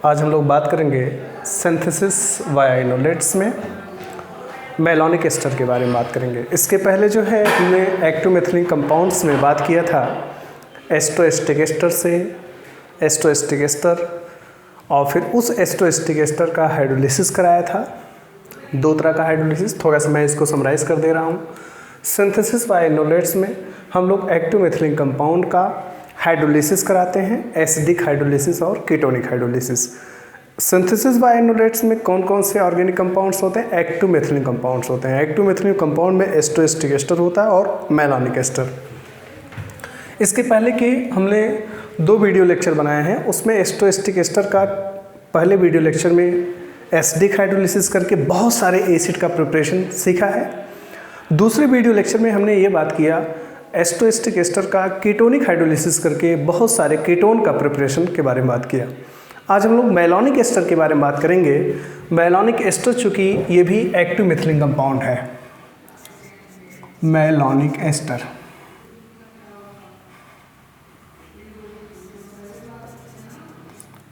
आज हम लोग बात करेंगे सिंथेसिस वाया इनोलेट्स में मेलोनिक एस्टर के बारे में बात करेंगे। इसके पहले जो है हमने एक्टोमेथिलीन कंपाउंड्स में बात किया था एस्टोएस्टिक एस्टर से एस्टोएस्टिक एस्टर, और फिर उस एस्टोएस्टिक एस्टर का हाइड्रोलिसिस कराया था। दो तरह का हाइड्रोलिसिस, थोड़ा सा मैं इसको समराइज़ कर दे रहा हूँ। सिंथेसिस वाया इनोलेट्स में हम लोग एक्टोमेथिलीन कंपाउंड का हाइड्रोलिसिस कराते हैं, एसिडिक हाइड्रोलिसिस और कीटोनिक हाइड्रोलिसिस। सिंथेसिस वाया इनोलेट्स में कौन कौन से ऑर्गेनिक कंपाउंड्स होते हैं? एक्टोमेथिलीन कंपाउंड्स होते हैं। एक्टोमेथिलीन कंपाउंड में एस्टोएस्टिक एस्टर होता है और मेलोनिक एस्टर। इसके पहले के हमने 2 वीडियो लेक्चर बनाए हैं, उसमें एस्टोएस्टिक एस्टर का पहले वीडियो लेक्चर में एसिडिक हाइड्रोलिसिस करके बहुत सारे एसिड का प्रिपरेशन सीखा है। दूसरे वीडियो लेक्चर में हमने ये बात किया एस्टोएस्टिक एस्टर का कीटोनिक हाइड्रोलिसिस करके बहुत सारे कीटोन का प्रिपरेशन के बारे में बात किया। आज हम लोग मेलोनिक एस्टर के बारे में बात करेंगे। मेलोनिक एस्टर चूँकि ये भी एक्टोमेथिलीन कंपाउंड है। मेलोनिक एस्टर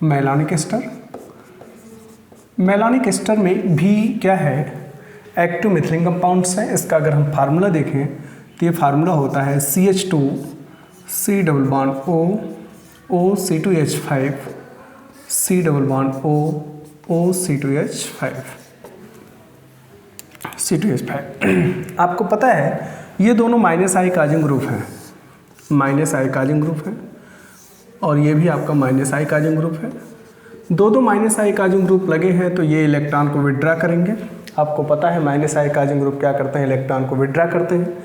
मेलोनिक एस्टर में भी क्या है, एक्टोमेथिलीन कंपाउंड्स है। इसका अगर हम फार्मूला देखें तो ये फार्मूला होता है CH2 C double bond O O C2H5 C double bond O O C2H5 आपको पता है ये दोनों माइनस आई कार्बन ग्रुप हैं, माइनस आई कार्बन ग्रुप है, और ये भी आपका माइनस आई कार्बन ग्रुप है। दो माइनस आई कार्बन ग्रुप लगे हैं तो ये इलेक्ट्रॉन को विड्रा करेंगे। आपको पता है माइनस आई कार्बन ग्रुप क्या करते हैं, इलेक्ट्रॉन को विड्रा करते हैं।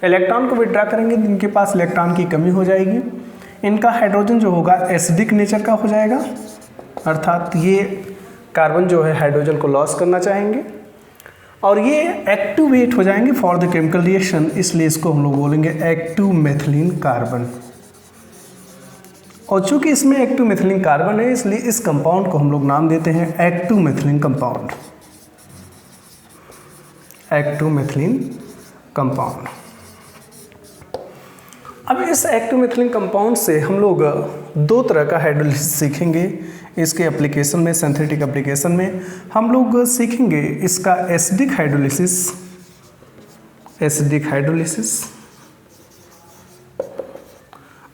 इलेक्ट्रॉन को विड्रा करेंगे तो इनके पास इलेक्ट्रॉन की कमी हो जाएगी। इनका हाइड्रोजन जो होगा एसिडिक नेचर का हो जाएगा, अर्थात ये कार्बन जो है हाइड्रोजन को लॉस करना चाहेंगे और ये एक्टिवेट हो जाएंगे फॉर द केमिकल रिएक्शन, इसलिए इसको हम लोग बोलेंगे एक्टोमेथिलीन कार्बन। और चूंकि इसमें एक्टोमेथिलीन कार्बन है इसलिए इस कंपाउंड को हम लोग नाम देते हैं एक्टोमेथिलीन कंपाउंड। एक्टोमेथिलीन कंपाउंड। अब इस एक्टोमेथिलीन कंपाउंड से हम लोग 2 तरह का हाइड्रोलिसिस सीखेंगे। इसके एप्लीकेशन में, सिंथेटिक एप्लीकेशन में हम लोग सीखेंगे इसका एसिडिक हाइड्रोलिसिस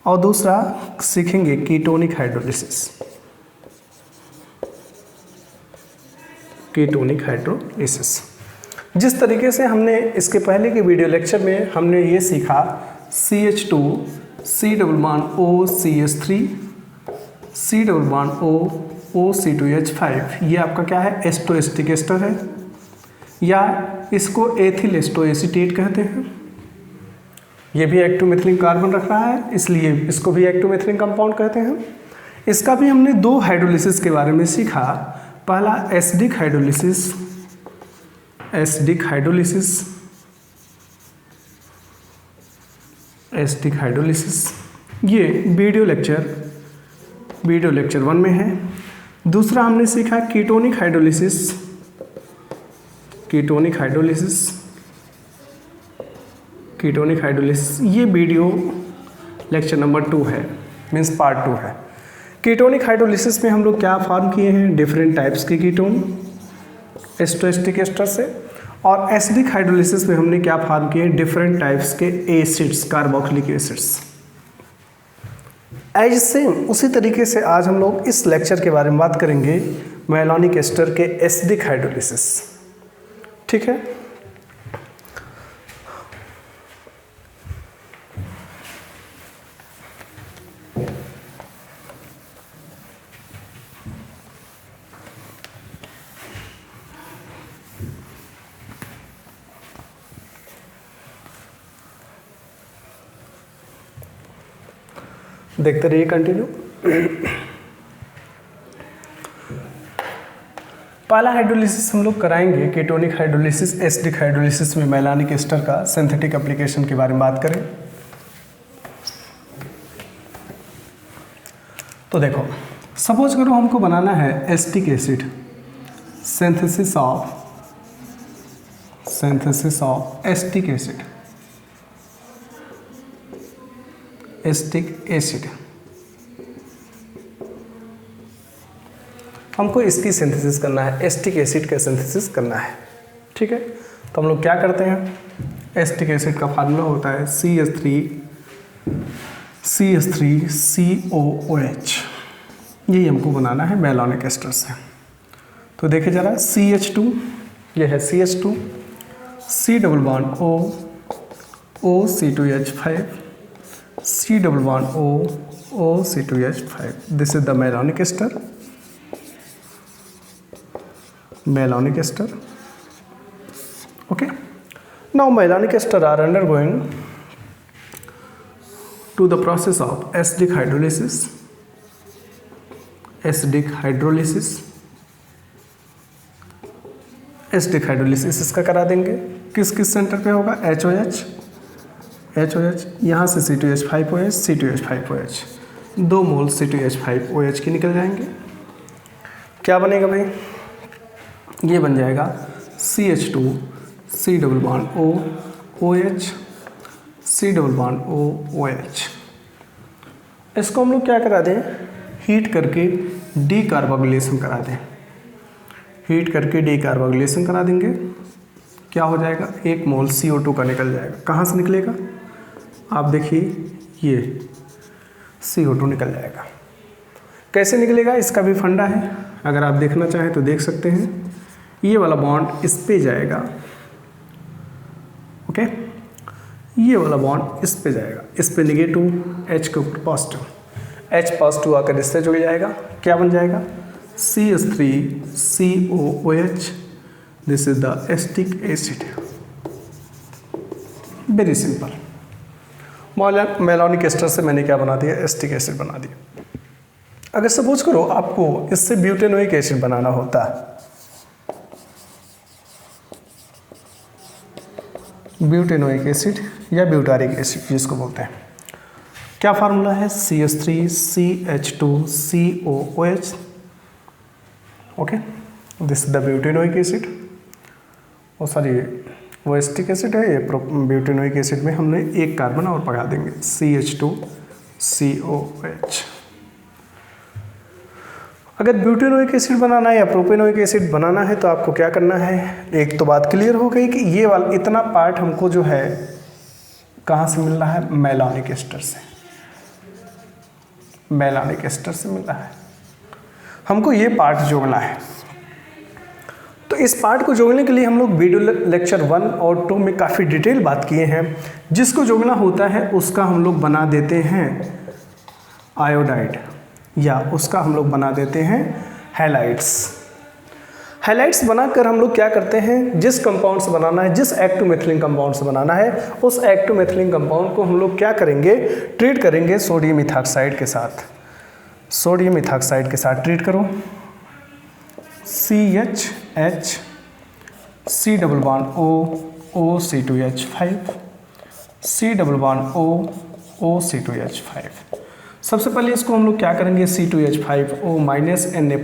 और दूसरा सीखेंगे कीटोनिक हाइड्रोलिसिस। जिस तरीके से हमने इसके पहले के वीडियो लेक्चर में हमने ये सीखा CH2 C double bond O CH3 C double bond O O C2H5, ये आपका क्या है, एस्टोएस्टिक एस्टर है, या इसको एथिल एस्टोएसीटेट कहते हैं। ये भी एक्टोमेथिलीन कार्बन रख रहा है इसलिए इसको भी एक्टोमेथिलीन कंपाउंड कहते हैं। इसका भी हमने 2 हाइड्रोलिसिस के बारे में सीखा। पहला एसिडिक हाइड्रोलिसिस, ये वीडियो लेक्चर 1 में है। दूसरा हमने सीखा कीटोनिक हाइड्रोलिसिस, ये वीडियो लेक्चर नंबर 2 है, मीन्स पार्ट 2 है। कीटोनिक हाइड्रोलिसिस में हम लोग क्या फॉर्म किए हैं, डिफरेंट टाइप्स के कीटोन एस्टोएस्टिक एस्टर से, और एसिडिक हाइड्रोलिसिस में हमने क्या फॉर्म किए, डिफरेंट टाइप्स के acids, carboxylic acids. As same उसी तरीके से आज हम लोग इस लेक्चर के बारे में बात करेंगे मेलोनिक एस्टर के एसिडिक हाइड्रोलिसिस। ठीक है, देखते रहिए कंटिन्यू। पहला हाइड्रोलिसिस हम लोग कराएंगे कीटोनिक हाइड्रोलिसिस, एसिडिक हाइड्रोलिसिस में मेलोनिक एस्टर का सिंथेटिक एप्लीकेशन के बारे में बात करें तो देखो, सपोज करो हमको बनाना है acetic acid, synthesis of acetic acid. हमको इसकी सिंथेसिस करना है, एसिटिक एसिड का सिंथेसिस करना है। ठीक है, तो हम लोग क्या करते हैं, एसिटिक एसिड का फार्मूला होता है CH3COOH। यही हमको बनाना है मेलानिक एस्टर से। तो देखिए ज़रा, CH2, ये है CH2, C double bond O, OC2H5, C double bond O, OC2H5। This is the malonic ester, malonic ester. Okay, now melanolic ester are undergoing to the process of acidic hydrolysis, acidic hydrolysis, acidic hydrolysis इसका करा देंगे। किस किस centre पे होगा, HOH, HOH, यहाँ से C2H5OH, C2H5OH, 2 मोल C2H5OH के निकल जाएंगे। क्या बनेगा भाई, ये बन जाएगा CH2 C double bond O OH, C double bond O OH। इसको हम लोग क्या करा दें, हीट करके डीकार्बोक्सिलेशन करा दें, हीट करके डीकार्बोक्सिलेशन करा देंगे। क्या हो जाएगा, 1 मोल CO2 का निकल जाएगा। कहाँ से निकलेगा, आप देखिए, ये CO2 निकल जाएगा। कैसे निकलेगा, इसका भी फंडा है, अगर आप देखना चाहें तो देख सकते हैं। ये वाला बॉन्ड इस पे जाएगा, ओके, ये वाला बॉन्ड इस पे जाएगा, इस पे नेगेटिव, H के ऊपर पॉजिटिव, H पॉजिटिव आकर इससे जुड़ जाएगा। क्या बन जाएगा, CH3COOH। This is the acetic acid. Very simple. Malonic ester से मैंने क्या बना दिया, एसिटिक एसिड बना दिया। अगर सपोज करो आपको इससे ब्यूटेनोइक एसिड बनाना होता, ब्यूटेनोइक एसिड या ब्यूटारिक एसिड जिसको बोलते हैं, क्या फार्मूला है, CH3CH2COOH। Okay, this is the butanoic acid. और सॉरी, वो एसिटिक एसिड है, ये ब्यूटेनोइक एसिड में हमने एक कार्बन और पका देंगे, CH2COOH। अगर ब्यूटेनोइक एसिड बनाना है या प्रोपेनोइक एसिड बनाना है तो आपको क्या करना है, एक तो बात क्लियर हो गई कि ये वाला इतना पार्ट हमको जो है कहाँ से मिल रहा है, मेलानिक एस्टर से, मेलानिक एस्टर से मिल रहा है। हमको ये पार्ट जोड़ना है। तो इस पार्ट को जोड़ने के लिए हम लोग वीडियो लेक्चर 1 और 2 में काफ़ी डिटेल बात किए हैं। जिसको जोड़ना होता है उसका हम लोग बना देते हैं आयोडाइड, या उसका हम लोग बना देते हैं हैलाइड्स। हैलाइड्स बनाकर हम लोग क्या करते हैं, जिस कंपाउंड से बनाना है, जिस एक्टोमेथिलीन कंपाउंड से बनाना है, उस एक्टोमेथिलीन कंपाउंड को हम लोग क्या करेंगे, ट्रीट करेंगे सोडियम इथॉक्साइड के साथ। सोडियम इथॉक्साइड के साथ ट्रीट करो, CH C double bond O OC2H5, C double bond O OC2H5। सबसे पहले इसको हम लोग क्या करेंगे, C2H5O माइनस Na+,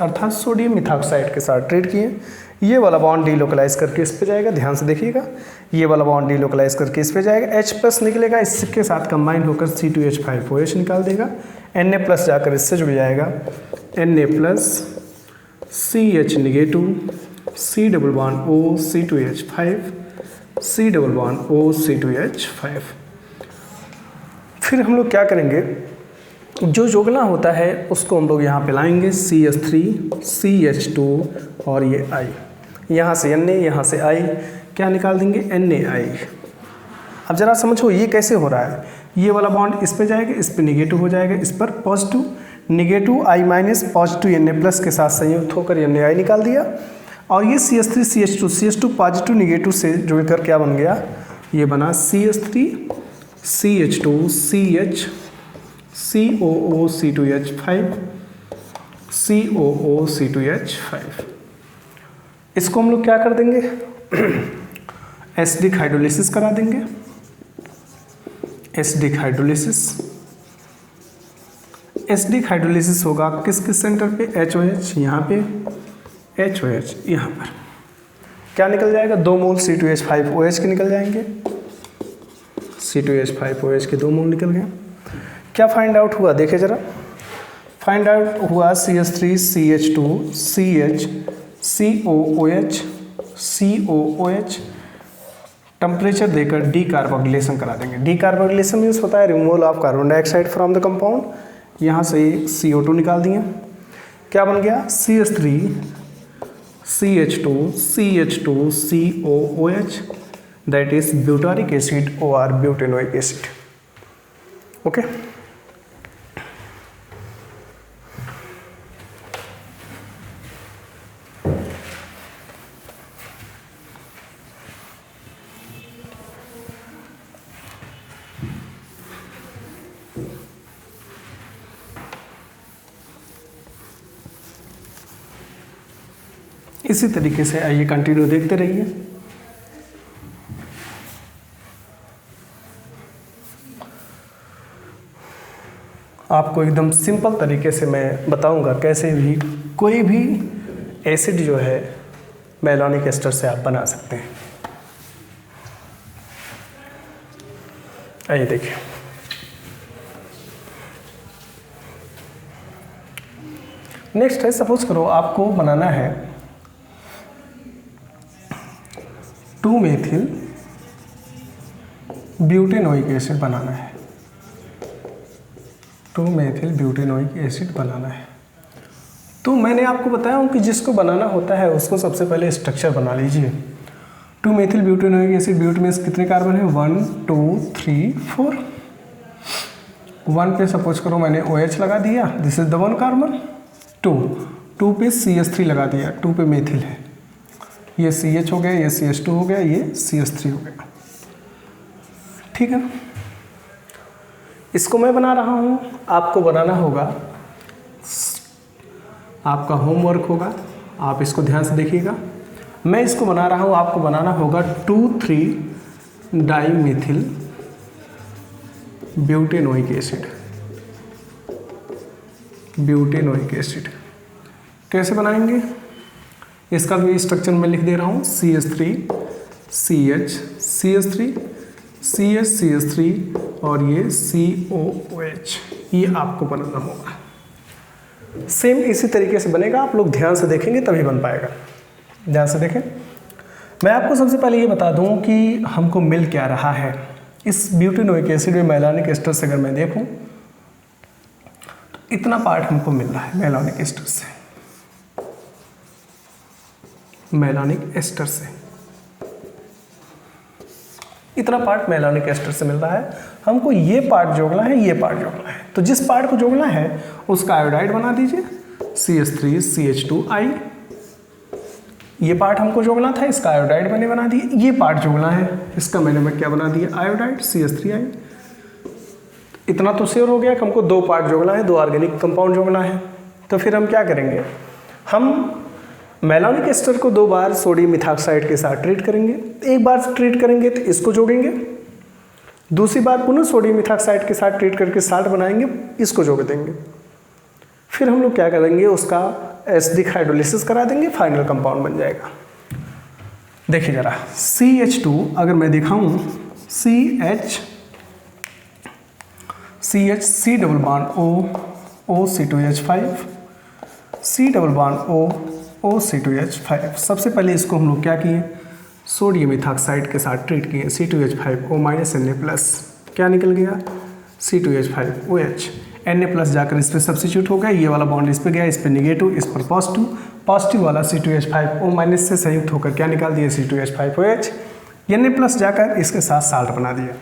अर्थात सोडियम इथॉक्साइड के साथ ट्रीट किए। ये वाला बॉन्ड डीलोकलाइज करके इस पे जाएगा, ध्यान से देखिएगा, ये वाला बॉन्ड डीलोकलाइज करके इस पे जाएगा, H+ निकलेगा, इसके साथ कंबाइन होकर C2H5OH निकाल देगा, Na+ जाकर इससे जुड़ जाएगा, Na+, CH negative, C double bond O C2H5, C double bond O C2H5। फिर हम लोग क्या करेंगे, जो जोड़ना होता है उसको हम लोग यहाँ पे लाएंगे, CH3 CH2 और ये I, यहाँ से Na, यहाँ से I, क्या निकाल देंगे, NaI। अब ज़रा समझो ये कैसे हो रहा है, ये वाला बॉन्ड इस पे जाएगा, इस पे नेगेटिव हो जाएगा, इस पर positive, negative I minus positive Na+ के साथ संयुक्त होकर NaI निकाल दिया। और ये CH3 CH2 पॉजिटिव नेगेटिव से जुड़कर क्या बन गया, ये बना CH3 CH2 CH COO C2H5 COO C2H5। इसको हम लोग क्या कर देंगे, एसिडिक हाइड्रोलिसिस करा देंगे, एसिडिक हाइड्रोलिसिस। एसिडिक हाइड्रोलिसिस होगा किस किस सेंटर पे, HOH यहाँ पे, HOH यहाँ पर, क्या निकल जाएगा, 2 मोल C2H5OH के निकल जाएंगे, C2H5OH के 2 मोल निकल गए। क्या फाइंड आउट हुआ, देखे जरा, फाइंड आउट हुआ CH3CH2 CH COOH COOH। Temperature देकर डी कार्बोक्सिलेशन करा देंगे। डी कार्बोक्सिलेशन मीन्स होता है removal of carbon dioxide from the compound. यहाँ से CO2 निकाल दिए, क्या बन गया CH3 CH2 CH2 COOH, that is butyric acid और ब्यूटेनोइक एसिड। ओके, इसी तरीके से आइए कंटिन्यू देखते रहिए। आपको एकदम सिंपल तरीके से मैं बताऊंगा कैसे भी कोई भी एसिड जो है मेलानिक एस्टर से आप बना सकते हैं। आइए देखिए, नेक्स्ट है, सपोज करो आपको बनाना है 2-मेथिल ब्यूटेनोइक एसिड बनाना है। 2-मेथिल ब्यूटेनोइक एसिड बनाना है। तो मैंने आपको बताया हूँ कि जिसको बनाना होता है उसको सबसे पहले स्ट्रक्चर बना लीजिए। 2-मेथिल ब्यूटेनोइक एसिड, ब्यूट में कितने कार्बन है 1 2 3 4। 1 पे सपोज करो मैंने OH लगा दिया, दिस इज द 1 कार्बन। 2 पे CH3 लगा दिया, 2 पे मेथिल है, ये CH हो गया, ये CH2 हो गया, ये CH3 हो गया। ठीक है ना, इसको मैं बना रहा हूँ, आपको बनाना होगा, आपका होमवर्क होगा, आप इसको ध्यान से देखिएगा। मैं इसको बना रहा हूँ, आपको बनाना होगा 2,3-डाईमेथिल ब्यूटेनोइक एसिड। ब्यूटेनोइक एसिड कैसे बनाएंगे, इसका भी स्ट्रक्चर मैं लिख दे रहा हूँ, CH3 CH CH3 CH CH3 और ये COOH, ये आपको बनाना होगा। सेम इसी तरीके से बनेगा, आप लोग ध्यान से देखेंगे तभी बन पाएगा। ध्यान से देखें। मैं आपको सबसे पहले ये बता दूं कि हमको मिल क्या रहा है इस ब्यूटेनोइक एसिड में। मेलानिक एस्टर से अगर मैं देखूं तो इतना पार्ट हमको मिल रहा है मेलानिक एस्टर से, मेलानिक एस्टर से इतना पार्ट मेलानिक एस्टर से मिल रहा है। हमको ये पार्ट जोड़ना है, ये पार्ट जोड़ना है। तो जिस पार्ट को जोड़ना है उसका आयोडाइड बना दीजिए, CH3 CH2I। ये पार्ट हमको जोड़ना था, इसका आयोडाइड मैंने बना दिया। ये पार्ट जोड़ना है, इसका मैंने क्या बना दिया, आयोडाइड CH3I। इतना तो श्योर हो गया कि हमको 2 पार्ट जोड़ना है, 2 ऑर्गेनिक कंपाउंड जोड़ना है। तो फिर हम क्या करेंगे, हम मेलानिक एस्टर को 2 बार सोडियम मिथॉक्साइड के साथ ट्रीट करेंगे। एक बार ट्रीट करेंगे तो इसको जोड़ेंगे, दूसरी बार पुनः सोडियम मिथॉक्साइड के साथ ट्रीट करके साल्ट बनाएंगे, इसको जोड़ देंगे। फिर हम लोग क्या करेंगे, उसका एसिडिक हाइड्रोलिसिस करा देंगे, फाइनल कंपाउंड बन जाएगा। देखिए जरा, CH2 अगर मैं दिखाऊं, CH C double bond O C2H5 C double bond O C2H5। सबसे पहले इसको हम लोग क्या किए, सोडियम मिथॉक्साइड के साथ ट्रीट किए, C2H5O- Na+, क्या निकल गया C2H5OH। Na+ जाकर इस पर सब्सिट्यूट हो गया, ये वाला बॉन्ड इस पर गया, इस पर निगेटिव, इस पर पॉजिटिव। पॉजिटिव वाला C2H5O- से संयुक्त होकर क्या निकाल दिया, C2H5OH। Na+ जाकर इसके साथ साल्ट बना दिया,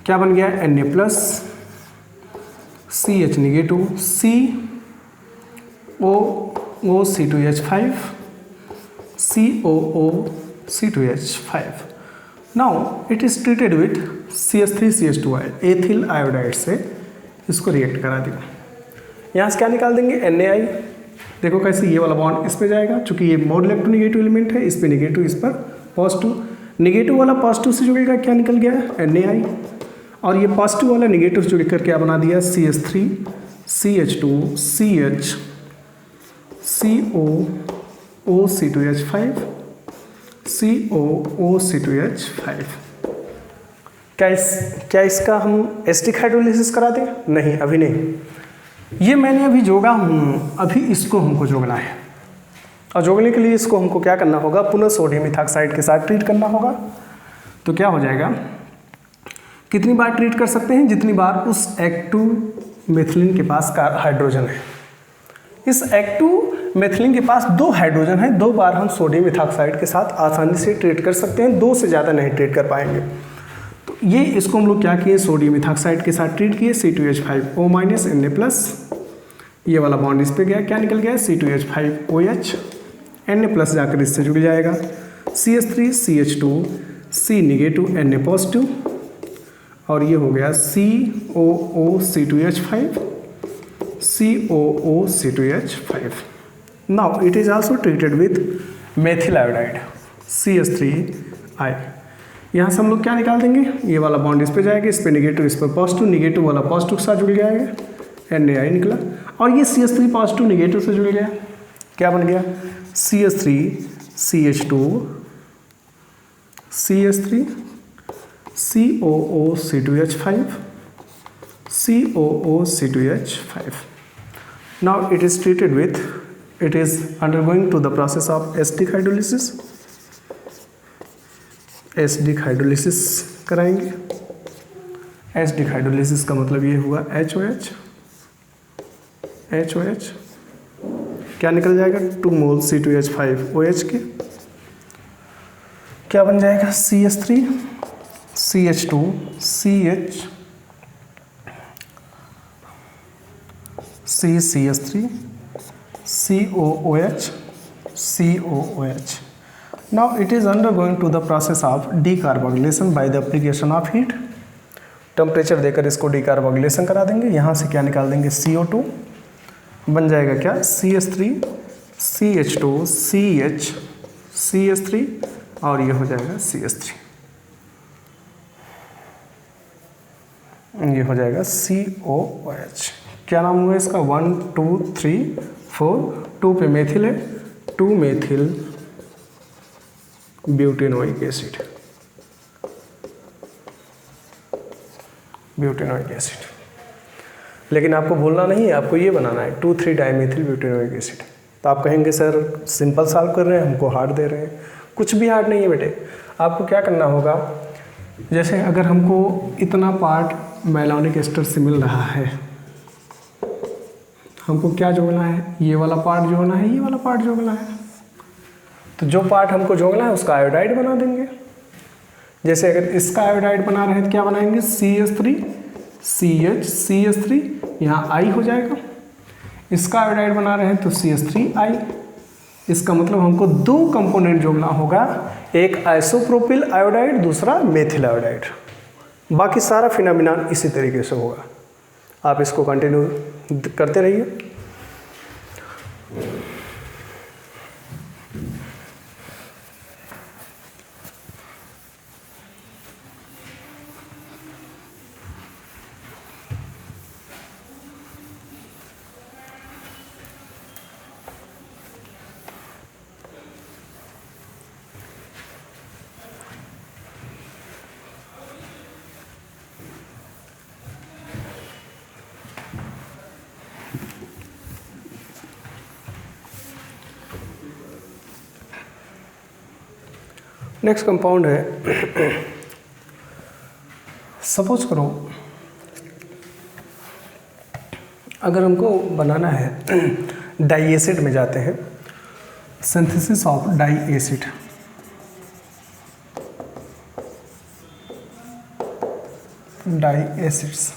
क्या बन गया Na+, CH negative, COO C2H5 COO C2H5। Now it is treated with CH3CH2I, ethyl iodide से इसको रिएक्ट करा दिया। यहाँ से क्या निकाल देंगे, Na। देखो कैसे, ये वाला बॉन्ड इस पे जाएगा, चूंकि ये मोड इलेक्ट्रोनेगेटिव एलिमेंट है, इस पे निगेटिव, इस पर पॉजिटिव। निगेटिव वाला पॉजिटिव से जुड़ेगा, क्या निकल गया Na। और ये पॉजिटिव वाला निगेटिव से जुड़कर क्या बना दिया, CH3 CH2 CH COO C2H5 COO C2H5। क्या इसका हम एसिडिक हाइड्रोलिसिस करा दें, नहीं अभी नहीं। ये मैंने अभी जोड़ा हूँ, अभी इसको हमको जोड़ना है, और जोड़ने के लिए इसको हमको क्या करना होगा, पुनः सोडियम इथॉक्साइड के साथ ट्रीट करना होगा। तो क्या हो जाएगा, कितनी बार ट्रीट कर सकते हैं, जितनी बार उस एक्टू मेथिलीन के पास हाइड्रोजन है। इस एक्टू मेथिलीन के पास 2 हाइड्रोजन है, 2 बार हम सोडियम इथॉक्साइड के साथ आसानी से ट्रीट कर सकते हैं, 2 से ज़्यादा नहीं ट्रीट कर पाएंगे। तो ये इसको हम लोग क्या किए, सोडियम इथॉक्साइड के साथ ट्रीट किए, C2H5O- Na+, ये वाला बॉन्ड इस पे गया, क्या निकल गया, C2H5OH, Na+ जाकर इससे जुड़ जाएगा, CH3 CH2 C negative Na positive, और ये हो गया COO C2H5 COO C2H5। Now it is also treated with methyl iodide CH3I। यहाँ से हम लोग क्या निकाल देंगे, ये वाला बॉन्ड इस पे जाएगा, इस पे नेगेटिव, इस पर पॉजिटिव, नेगेटिव वाला पॉजिटिव के साथ जुड़ जाएगा, Na निकला, और ये CH3 पॉजिटिव नेगेटिव से जुड़ गया, क्या बन गया, CH3 CH2 CH3 COO C2H5 COO C2H5। Now it is treated with, it is undergoing to the process of acidic hydrolysis। Acidic hydrolysis कराएंगे। एसिडिक हाइड्रोलिसिस का मतलब ये हुआ HOH क्या निकल जाएगा, 2 मोल C2H5OH के, क्या बन जाएगा, CH3 CH2 CH3 COOH। Now it is undergoing to the process of decarboxylation by the application of heat। Temperature देकर इसको डिकार्बोक्सिलेशन करा देंगे, यहाँ से क्या निकाल देंगे, CO2, बन जाएगा क्या, CH3 CH2 CH3, और ये हो जाएगा CH3, ये हो जाएगा COOH। क्या नाम हुआ इसका, 1 2 3 4, 2 पे मेथिल है, 2 methyl butanoic acid, butanoic acid. लेकिन आपको भूलना नहीं है, आपको ये बनाना है 2,3 डाइमेथिल ब्यूटेनोइक एसिड। तो आप कहेंगे सर सिंपल सॉल्व कर रहे हैं, हमको हार्ड दे रहे हैं। कुछ भी हार्ड नहीं है बेटे, आपको क्या करना होगा, जैसे अगर हमको इतना पार्ट मेलानिक एस्टर से मिल रहा है, हमको क्या जोड़ना है, ये वाला पार्ट जोड़ना है, ये वाला पार्ट जोड़ना है। तो जो पार्ट हमको जोड़ना है उसका आयोडाइड बना देंगे। जैसे अगर इसका आयोडाइड बना रहे हैं तो क्या बनाएंगे, CH3 CH3, यहाँ I हो जाएगा। इसका आयोडाइड बना रहे हैं तो CH3I। इसका मतलब हमको 2 कंपोनेंट जोड़ना होगा, एक आइसोप्रोपिल आयोडाइड, दूसरा मेथिल आयोडाइड। बाकी सारा फिनोमिना इसी तरीके से होगा। आप इसको कंटिन्यू करते रहिए। नेक्स्ट कंपाउंड है, सपोज करो अगर हमको बनाना है डाई एसिड में जाते हैं, synthesis of di acid, di acids,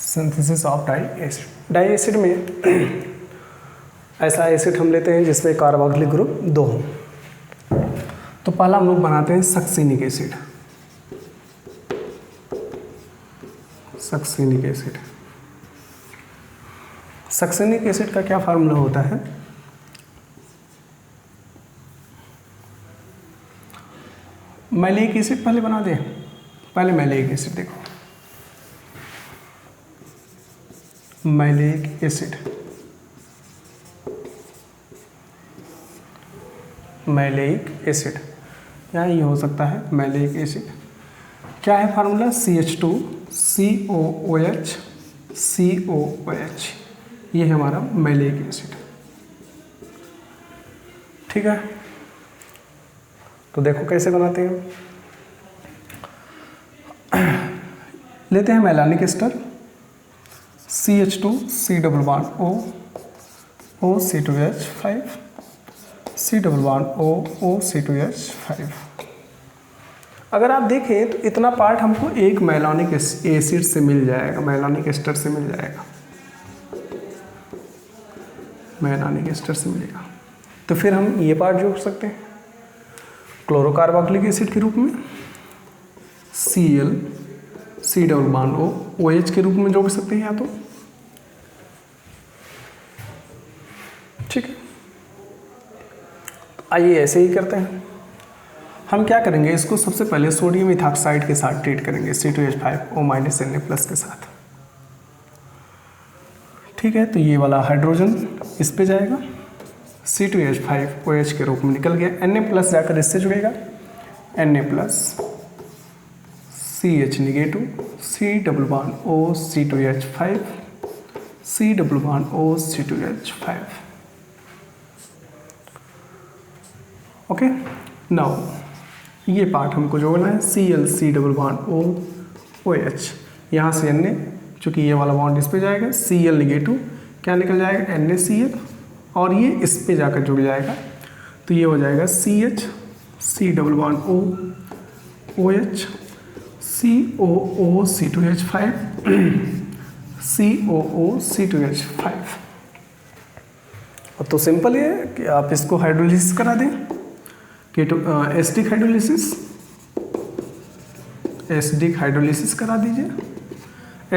synthesis of di acid. Di acid में ऐसा एसिड हम लेते हैं जिसमें कार्बोक्सिलिक ग्रुप 2 हो। तो पहला हम लोग बनाते हैं succinic acid, succinic acid. Succinic acid का क्या फार्मूला होता है, मैलिक एसिड पहले बना दें, पहले मैलिक एसिड देखो, मैलिक एसिड, मैलिक एसिड, या ये हो सकता है मैलिक एसिड। क्या है फार्मूला, CH2 COOH COOH, ये है हमारा मैलिक एसिड। ठीक है, तो देखो कैसे बनाते हैं। लेते हैं malonic ester, CH2 C double bond O O C2H5 C double bond O O C2H5। अगर आप देखें तो इतना पार्ट हमको एक मैलानिक एसिड से मिल जाएगा, मैलानिक एस्टर से मिल जाएगा, मैलानिक एस्टर से मिलेगा। तो फिर हम ये पार्ट जोड़ सकते हैं क्लोरोकार्बोक्सिलिक एसिड के रूप में, Cl C double bond O OH के रूप में जोड़ सकते हैं या तो। ठीक है, आइए ऐसे ही करते हैं। हम क्या करेंगे, इसको सबसे पहले सोडियम इथॉक्साइड के साथ ट्रीट करेंगे, C2H5O- Na+ के साथ। ठीक है, तो ये वाला हाइड्रोजन इस पे जाएगा, C2H5OH के रूप में निकल गया, Na+ जाकर इससे जुड़ेगा, Na+ CH negative C double bond O C2H5 C double bond O C2H5। Okay, now ये पार्ट हमको जोड़ना है, Cl C double bond O OH, यहाँ से Na, चूँकि ये वाला बॉन्ड इस पे जाएगा, Cl नेगेटिव क्या निकल जाएगा, NaCl, और ये इस पे जाकर जुड़ जाएगा, तो ये हो जाएगा CH C double bond O OH COO C2H5 COO C2H5। तो सिंपल ये है कि आप इसको हाइड्रोलिसिस करा दें, एसिडिक हाइड्रोलिसिस करा दीजिए।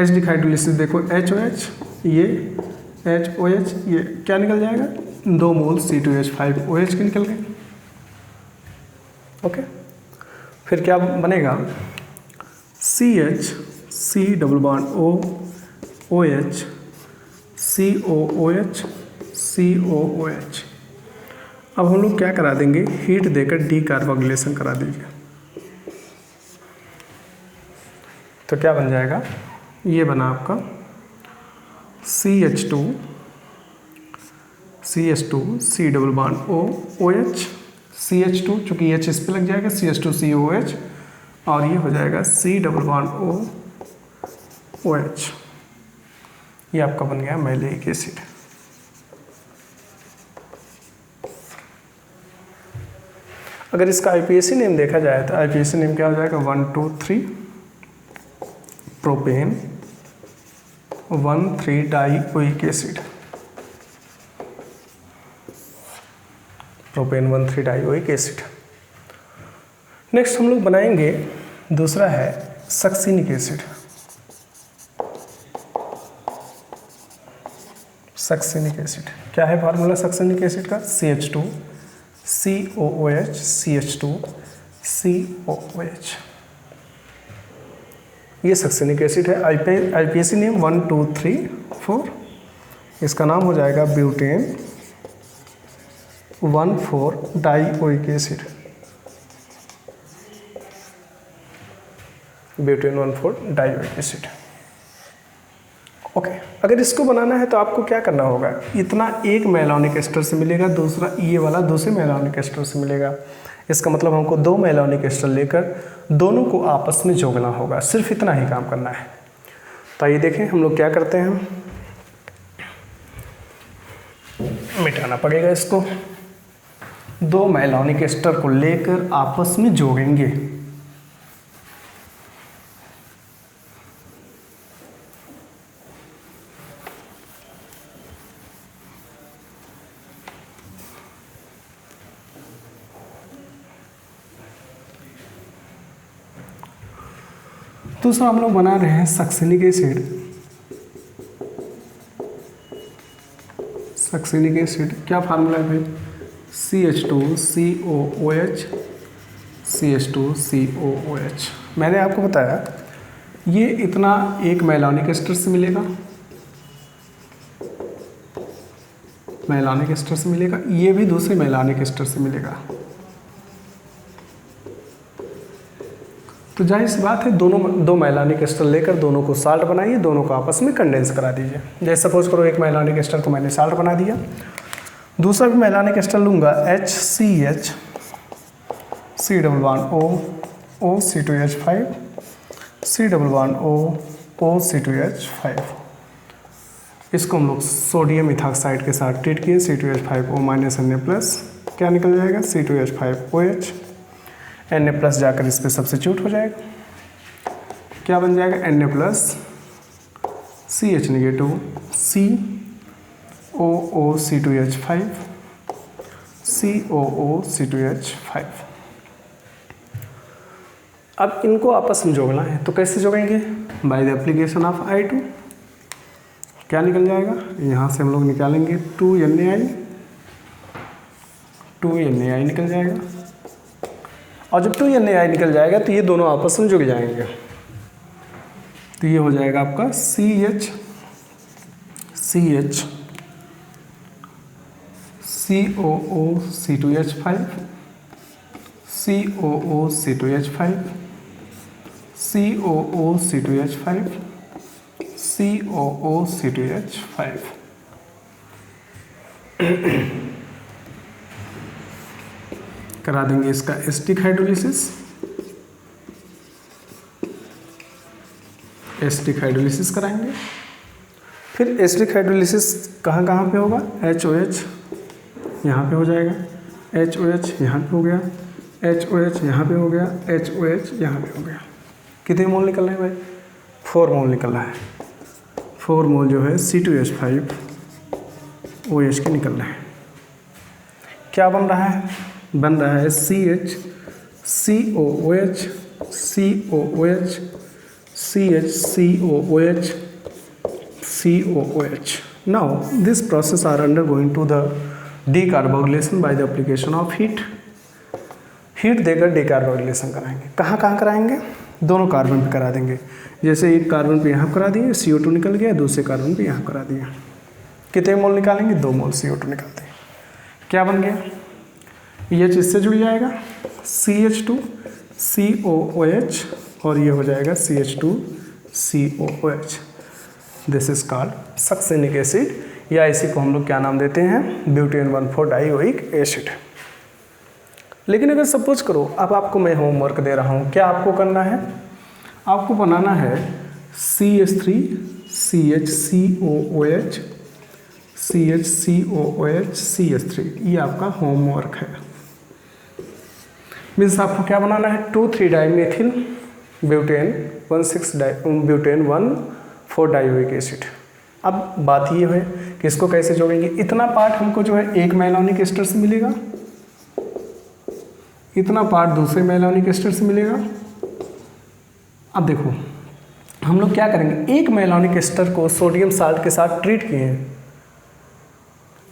एसिडिक हाइड्रोलिसिस देखो HOH, ये HOH, ये क्या निकल जाएगा, 2 मोल C2H5OH के निकल गए। ओके, फिर क्या बनेगा, CH C double bond O OH COOH COOH। अब हम लोग क्या करा देंगे, हीट देकर डीकार्बोक्सिलेशन करा दीजिए। तो क्या बन जाएगा, ये बना आपका CH2 C double bond O OH CH2, चूँकि H इस पे लग जाएगा, CH2 COOH, और ये हो जाएगा C double bond O OH। ये आपका बन गया मैलिक एसिड। अगर इसका IPAC नेम देखा जाए तो IPAC नेम क्या हो जाएगा, 1,2,3 propane 1,3-डाइओइक acid, propane 1,3-डाइओइक acid. Next हम लोग बनाएंगे, दूसरा है सक्सिनिक एसिड। सक्सिनिक एसिड क्या है फार्मूला सक्सिनिक एसिड का, CH2 COOH CH2 COOH। ये सक्सिनिक एसिड है, IPAC नेम 1,2,3,4। इसका नाम हो जाएगा ब्यूटेन 1,4-डाइओइक एसिड, ब्यूटेन 1,4-डाइओइक एसिड। ओके, अगर इसको बनाना है तो आपको क्या करना होगा, इतना एक मैलानिक एस्टर से मिलेगा, दूसरा ये वाला दूसरे मैलानिक एस्टर से मिलेगा। इसका मतलब हमको 2 मैलानिक एस्टर लेकर दोनों को आपस में जोड़ना होगा, सिर्फ इतना ही काम करना है। तो आइए देखें हम लोग क्या करते हैं, मिटाना पड़ेगा इसको, 2 मैलानिक एस्टर को लेकर आपस में जोड़ेंगे। दूसरा हम लोग बना रहे हैं सक्सिनिक एसिड। सक्सिनिक एसिड क्या फार्मूला है भाई, CH2 COOH CH2 COOH। मैंने आपको बताया ये इतना एक मैलानिक एस्टर से मिलेगा, मैलानिक एस्टर से मिलेगा, ये भी दूसरे मैलानिक एस्टर से मिलेगा। तो जाहिर सी बात है दो मैलानिक एस्टर लेकर दोनों को साल्ट बनाइए, दोनों को आपस में कंडेंस करा दीजिए। जैसे सपोज करो एक मैलानिक एस्टर को मैंने साल्ट बना दिया, दूसरा भी मैलानिक एस्टर लूँगा HCH C double bond O C2H5 C double bond O C2H5। इसको हम लोग सोडियम इथाक्साइड के साथ ट्रीट किए, C2H5O माइनस Na+, क्या निकल जाएगा C2H5OH, Na+ जाकर इस पर सब्स्टिट्यूट हो जाएगा, क्या बन जाएगा Na+ CH negative COO C2H5 COO C2H5। अब इनको आपस में जोड़ना है, तो कैसे जोड़ेंगे? Bye the application of I2। क्या निकल जाएगा? यहाँ से हम लोग निकालेंगे 2NaI निकल जाएगा, और जब 2NaI निकल जाएगा तो ये दोनों आपस में जुड़ जाएंगे, तो ये हो जाएगा आपका CH COO C2H5 COO C2H5 COO C2H5 COO C2H5। करा देंगे इसका एस्टिक हाइड्रोलिसिस कराएंगे। फिर एस्टिक हाइड्रोलिसिस कहाँ कहाँ पे होगा? HOH यहाँ पे हो जाएगा, HOH यहाँ पे हो गया, HOH यहाँ पे हो गया, HOH यहाँ पे हो गया। कितने मोल निकल रहे हैं भाई? 4 मोल निकल रहा है। 4 मोल जो है C2H5OH के निकल रहे हैं। क्या बन रहा है? बन रहा है CH COOH COOH CH COOH COOH। Now this process are undergoing to the decarboxylation by the application of heat। Heat देकर डिकार्बोक्सिलेशन कराएंगे। कहाँ कहाँ कराएंगे? दोनों कार्बन पे करा देंगे। जैसे एक कार्बन पे यहाँ करा दिए, CO2 निकल गया, दूसरे कार्बन पे यहाँ करा दिया। कितने मोल निकालेंगे? 2 मोल CO2 निकालते हैं। क्या बन गया? H इससे जुड़ जाएगा CH2 COOH, और ये हो जाएगा CH2 COOH। This is called succinic acid, या इसी को हम लोग क्या नाम देते हैं? ब्यूटेन 1,4-डाइओइक एसिड। लेकिन अगर सपोज करो अब आपको मैं होमवर्क दे रहा हूँ, क्या आपको करना है? आपको बनाना है CH3 CHCOOH CHCOOH CH3। ये आपका होमवर्क है। मीन्स आपको क्या बनाना है? 2,3-डाइमेथिल ब्यूटेन 1,4-डाइओइक एसिड। अब बात ये है कि इसको कैसे जोड़ेंगे। इतना पार्ट हमको जो है एक मैलानिक एस्टर से मिलेगा, इतना पार्ट दूसरे मैलानिक एस्टर से मिलेगा। अब देखो हम लोग क्या करेंगे, एक मैलानिक एस्टर को सोडियम साल्ट के साथ ट्रीट किए हैं,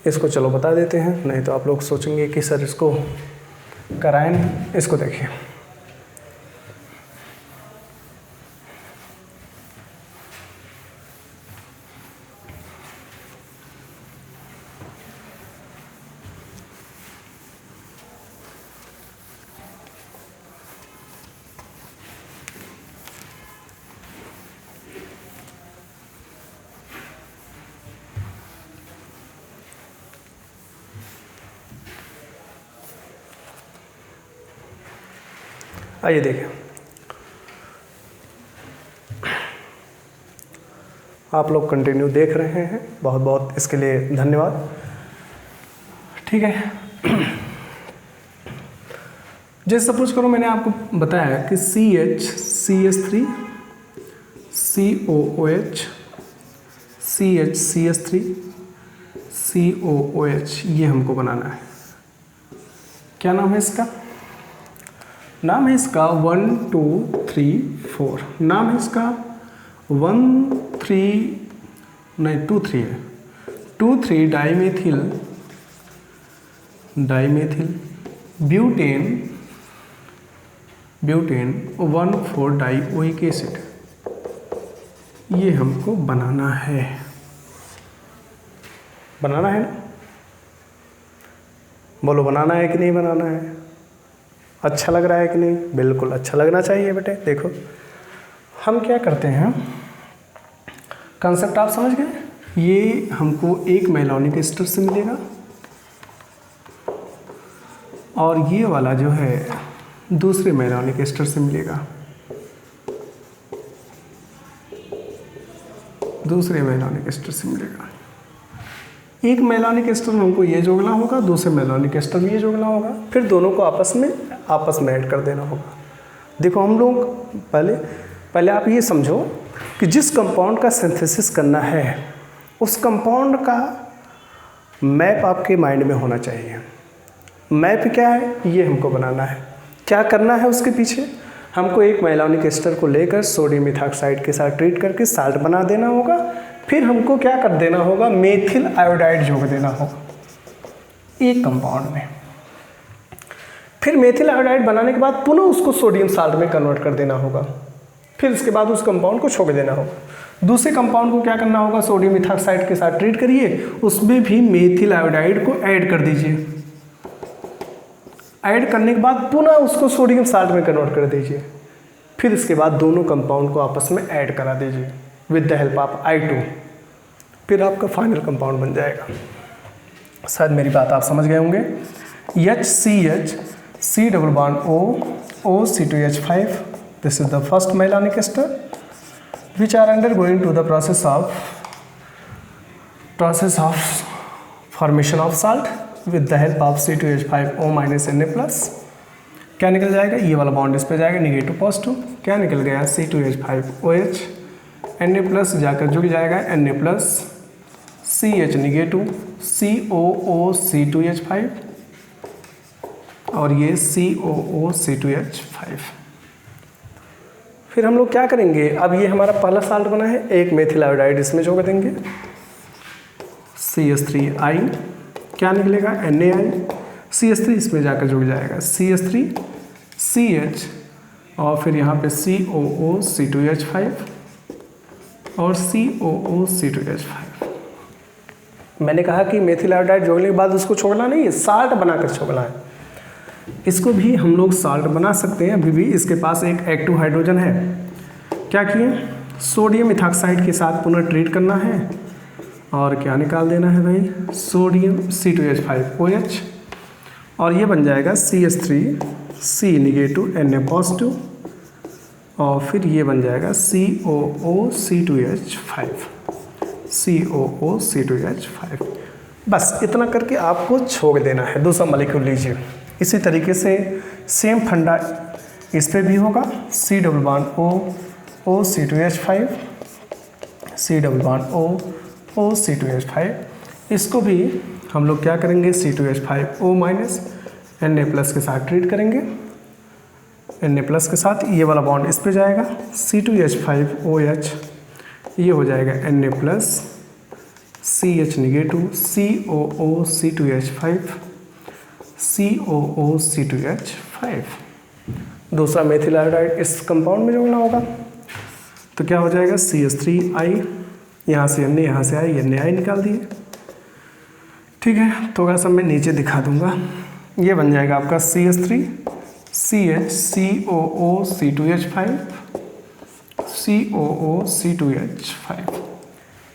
इसको चलो बता देते हैं, नहीं तो आप लोग सोचेंगे कि सर इसको कराएं नहीं। इसको देखिए, आइए देखें। आप लोग कंटिन्यू देख रहे हैं, बहुत बहुत इसके लिए धन्यवाद। ठीक है, जैसे सपोज करो मैंने आपको बताया कि CH CH3 COOH CH CH3 COOH, ये हमको बनाना है। क्या नाम है इसका? नाम है इसका 1 2 3 4। नाम है इसका 1 3 नहीं 2 3 है, 2 3 डाइमेथिल ब्यूटेन 1,4-डाइओइक एसिड। ये हमको बनाना है ना? बोलो बनाना है कि नहीं बनाना है? अच्छा लग रहा है कि नहीं? बिल्कुल अच्छा लगना चाहिए बेटे। देखो हम क्या करते हैं, कंसेप्ट आप समझ गए? ये हमको एक मेलोनिक एस्टर से मिलेगा और ये वाला जो है दूसरे मेलोनिक एस्टर से मिलेगा, दूसरे मेलोनिक एस्टर से मिलेगा। एक मेलोनिक एस्टर में हमको ये जोड़ना होगा, दूसरे मेलोनिक एस्टर में ये जोड़ना होगा, फिर दोनों को आपस में ऐड कर देना होगा। देखो हम लोग पहले आप ये समझो कि जिस कंपाउंड का सिंथेसिस करना है उस कंपाउंड का मैप आपके माइंड में होना चाहिए। मैप क्या है? ये हमको बनाना है। क्या करना है उसके पीछे? हमको एक मेलोनिक एस्टर को लेकर सोडियम इथॉक्साइड के साथ ट्रीट करके साल्ट बना देना होगा। फिर हमको क्या कर देना होगा? मेथिल आयोडाइड जोड़ देना होगा एक कंपाउंड में। फिर मेथिल आयोडाइड बनाने के बाद पुनः उसको सोडियम साल्ट में कन्वर्ट कर देना होगा। फिर इसके बाद उस कंपाउंड को छोड़ देना होगा। दूसरे कंपाउंड को क्या करना होगा? सोडियम इथॉक्साइड के साथ ट्रीट करिए, उसमें भी मेथिल आयोडाइड को ऐड कर दीजिए। ऐड करने के बाद पुनः उसको सोडियम साल्ट में कन्वर्ट कर दीजिए। फिर इसके बाद दोनों कंपाउंड को आपस में ऐड करा दीजिए with the help of I2। फिर आपका फाइनल कंपाउंड बन जाएगा। शायद मेरी बात आप समझ गए होंगे। HCH C double bond O OC2H5, this is the first melanonic ester which are undergoing to the process of formation of salt with the help of C2H5O minus Na+। क्या निकल जाएगा? ये वाला बॉन्ड इस पे जाएगा, निगेटिव पॉजिटिव। क्या निकल गया? C2H5OH, Na+ जाकर जुड़ जाएगा Na+, CH निगेटिव, COOC2H5 और ये COOC2H5। फिर हम लोग क्या करेंगे? अब ये हमारा पहला साल्ट बना है, एक मेथिल आयोडाइड इसमें जोड़ देंगे, CH3I। क्या निकलेगा? NaI। CH3 इसमें जाकर जुड़ जाएगा, CH3 CH और फिर यहाँ पे COOC2H5 और COOC2H5। मैंने कहा कि मेथिल आयोडाइड जोड़ने के बाद उसको छोड़ना नहीं है, साल्ट बनाकर छोड़ना है। इसको भी हम लोग साल्ट बना सकते हैं। अभी भी इसके पास एक एक्टिव हाइड्रोजन है। क्या किए? सोडियम इथॉक्साइड के साथ पुनः ट्रीट करना है और क्या निकाल देना है भाई? सोडियम C2H5OH और ये बन जाएगा CH3C निगेटिव Na पॉजिटिव और फिर ये बन जाएगा COOC2H5। बस इतना करके आपको छोड़ देना है। दूसरा मॉलिक्यूल लीजिए। इसी तरीके से सेम फंडा इस पे भी होगा, C double bond O OC2H5, C double bond O OC2H5। इसको भी हम लोग क्या करेंगे? C2H5O माइनस Na+ के साथ ट्रीट करेंगे। Na+ के साथ ये वाला बॉन्ड इस पे जाएगा, C2H5OH, ये हो जाएगा Na+, CH negative, COOC2H5, COOC2H5। दूसरा मेथिल आयोडाइड इस कंपाउंड में जोड़ना होगा, तो क्या हो जाएगा? CH3I, यहाँ से Na, यहाँ से I, NaI निकाल दिए। ठीक है, थोड़ा सा मैं नीचे दिखा दूंगा। ये बन जाएगा आपका CH3 CH COOC2H5 COOC2H5।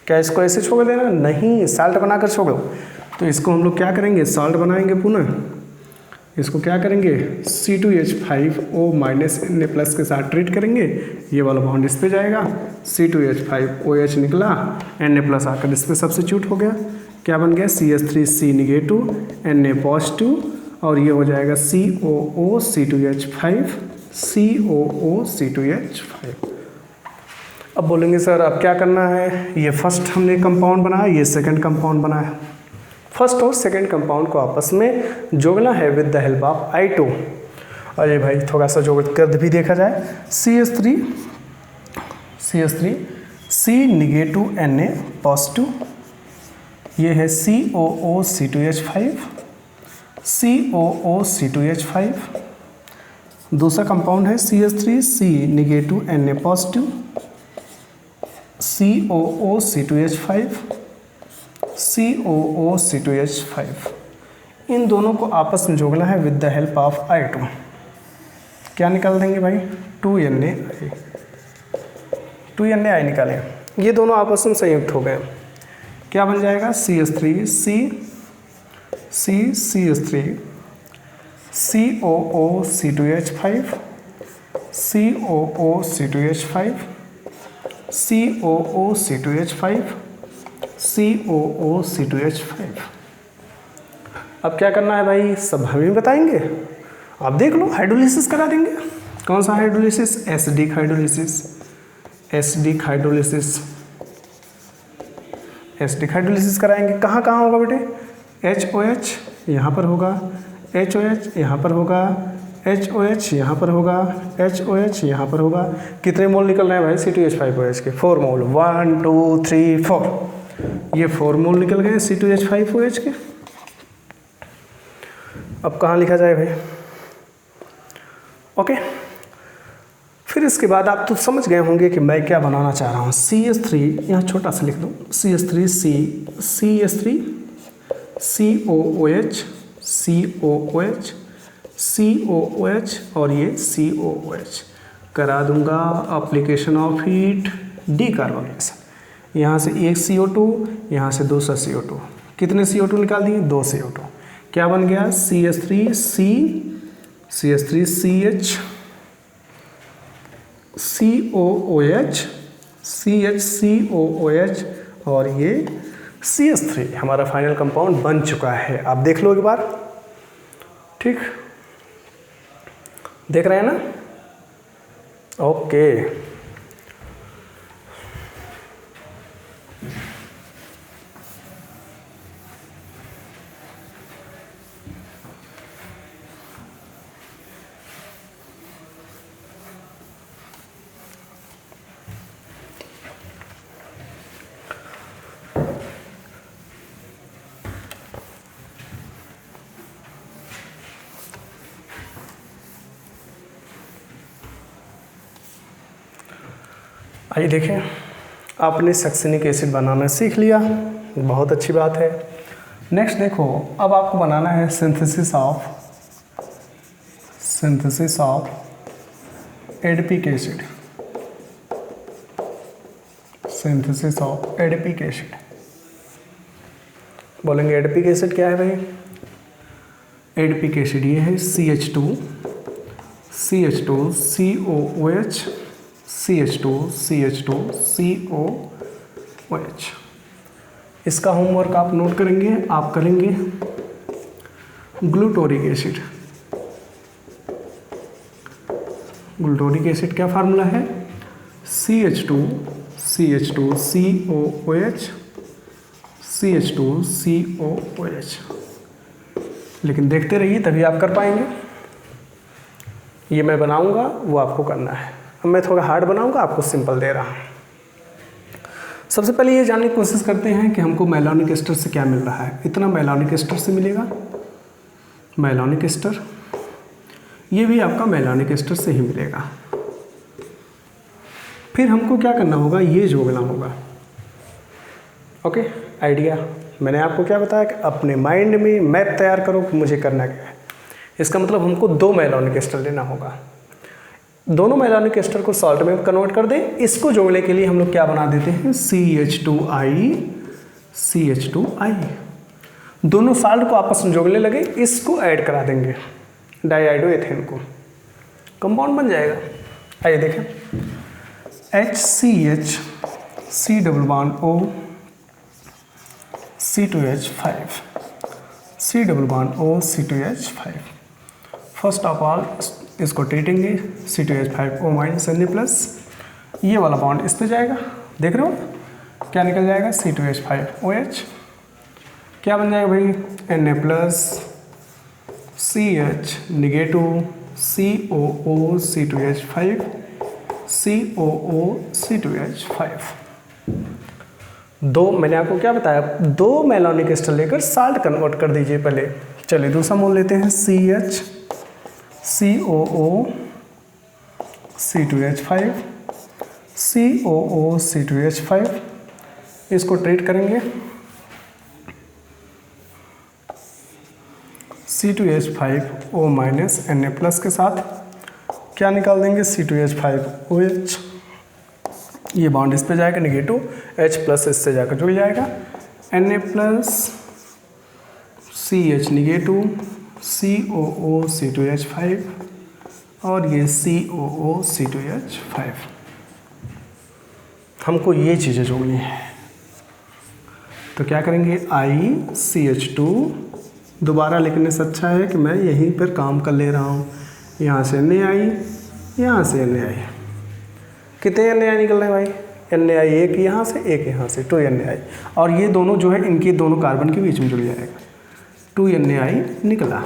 क्या इसको ऐसे छोड़ देना? नहीं, साल्ट बनाकर छोड़ो। तो इसको हम लोग क्या करेंगे? साल्ट बनाएंगे पुनः। इसको क्या करेंगे? C2H5O माइनस Na+ के साथ ट्रीट करेंगे। ये वाला बॉन्ड इस पे जाएगा, C2H5OH निकला, Na+ आकर इस पे सब्स्टिट्यूट हो गया। क्या बन गया? CH3C निगेटिव, Na पॉजिटिव और ये हो जाएगा COOC2H5 COOC2H5। अब बोलेंगे सर अब क्या करना है? ये फर्स्ट हमने कंपाउंड बनाया, ये सेकंड कंपाउंड बनाया। फर्स्ट और सेकंड कंपाउंड को आपस में जोड़ना है with the help of I2। और ये भाई थोड़ा सा जोड़ कर भी देखा जाए, CH3 C negative Na positive, ये है COOC2H5 COOC2H5। दूसरा कंपाउंड है CH3C negative Na positive, COOC2H5 COOC2H5। इन दोनों को आपस में जोड़ना है with the help of I2। क्या निकाल देंगे भाई, 2Na, 2Na निकालें, ये दोनों आपस में संयुक्त हो गए, क्या बन जाएगा, CH3 CH3 COO C2H5 COO C2H5 COO C2H5 COO C2H5। अब क्या करना है भाई, सब हम ही बताएंगे, आप देख लो, हाइड्रोलिसिस करा देंगे। कौन सा hydrolysis, acidic hydrolysis, acidic hydrolysis, acidic hydrolysis कराएंगे। कहाँ कहाँ होगा बेटे, HOH यहाँ पर होगा, HOH यहाँ पर होगा, HOH यहाँ पर होगा, HOH यहाँ पर होगा। कितने मोल निकल रहे हैं भाई C2H5OH के, 4 मोल, 1 2 3 4, ये 4 मोल निकल गए C2H5OH के। अब कहाँ लिखा जाए भाई, ओके। फिर इसके बाद आप तो समझ गए होंगे कि मैं क्या बनाना चाह रहा हूँ। CH3 यहाँ छोटा सा लिख दो, CH3 CH3 COOH COOH COOH और ये COOH करा दूंगा एप्लीकेशन ऑफ हीट, डीकार्बोनेशन। यहाँ से एक CO2, यहाँ से दूसरा CO2, कितने CO2 निकाल दिए, 2 CO2, क्या बन गया, CH3 CH COOH CHCOOH और ये CH3 हमारा फाइनल कंपाउंड बन चुका है। आप देख लो एक बार, ठीक, देख रहे हैं ना, ओके। आइए देखें, आपने सक्सिनिक एसिड बनाना सीख लिया, बहुत अच्छी बात है। नेक्स्ट देखो, अब आपको बनाना है synthesis of adipic acid, synthesis of adipic acid. बोलेंगे एडिपिक एसिड क्या है भाई, एडिपिक एसिड ये है CH2 COOH CH2 COOH। इसका होमवर्क आप नोट करेंगे, आप करेंगे ग्लूटोरिक एसिड। ग्लूटोरिक एसिड क्या फार्मूला है, CH2 COOH CH2 COOH। लेकिन देखते रहिए तभी आप कर पाएंगे। ये मैं बनाऊंगा वो आपको करना है। अब मैं थोड़ा हार्ड बनाऊंगा, आपको सिंपल दे रहा हूँ। सबसे पहले ये जानने की कोशिश करते हैं कि हमको मेलानिक एस्टर से क्या मिल रहा है। इतना मेलानिक एस्टर से मिलेगा, मेलानिक एस्टर, ये भी आपका मेलानिक एस्टर से ही मिलेगा। फिर हमको क्या करना होगा, ये जोड़ना होगा। ओके, आइडिया मैंने आपको क्या बताया कि अपने माइंड में मैप तैयार करो कि मुझे करना क्या है। इसका मतलब हमको 2 मेलानिक एस्टर लेना होगा। दोनों मेलानिक एस्टर को सॉल्ट में कन्वर्ट कर दें। इसको जोड़ने के लिए हम लोग क्या बना देते हैं, CH2I। दोनों साल्ट को आपस में जोड़ने लगे, इसको ऐड करा देंगे डाइआइडोएथेन को, कंपाउंड बन जाएगा। आइए देखें, HCH C double bond O C2H5 C double bond O C2H5। First of all इसको ट्रीटेंगे, C2H5O माइनस Na प्लस, ये वाला बॉन्ड इस पे जाएगा, देख रहे हो क्या निकल जाएगा, C2H5OH। क्या बन जाएगा भाई, Na plus CH negative COO C2H5 COO C2H5। दो, मैंने आपको क्या बताया, 2 मेलानिक एस्टर लेकर साल्ट कन्वर्ट कर दीजिए पहले। चलिए दूसरा मोल लेते हैं, CH COO C2H5 COO C2H5। इसको ट्रीट करेंगे C2H5O माइनस Na प्लस के साथ। क्या निकाल देंगे, C2H5OH, ये बॉन्ड इस पे जाएगा नेगेटिव, H प्लस इससे जाकर जुड़ जाएगा, Na plus CH negative, COO C2H5 और ये COO C2H5। हमको ये चीज़ें जोड़नी है, तो क्या करेंगे, ICH2, दोबारा लिखने से अच्छा है कि मैं यहीं पर काम कर ले रहा हूँ, यहाँ से NaI, यहाँ से NaI, कितने NaI निकल रहे हैं भाई, NaI एक यहाँ से एक यहाँ से, 2 NaI, और ये दोनों जो है इनके दोनों कार्बन के बीच में जुड़ जाएगा, 2 NaI निकला,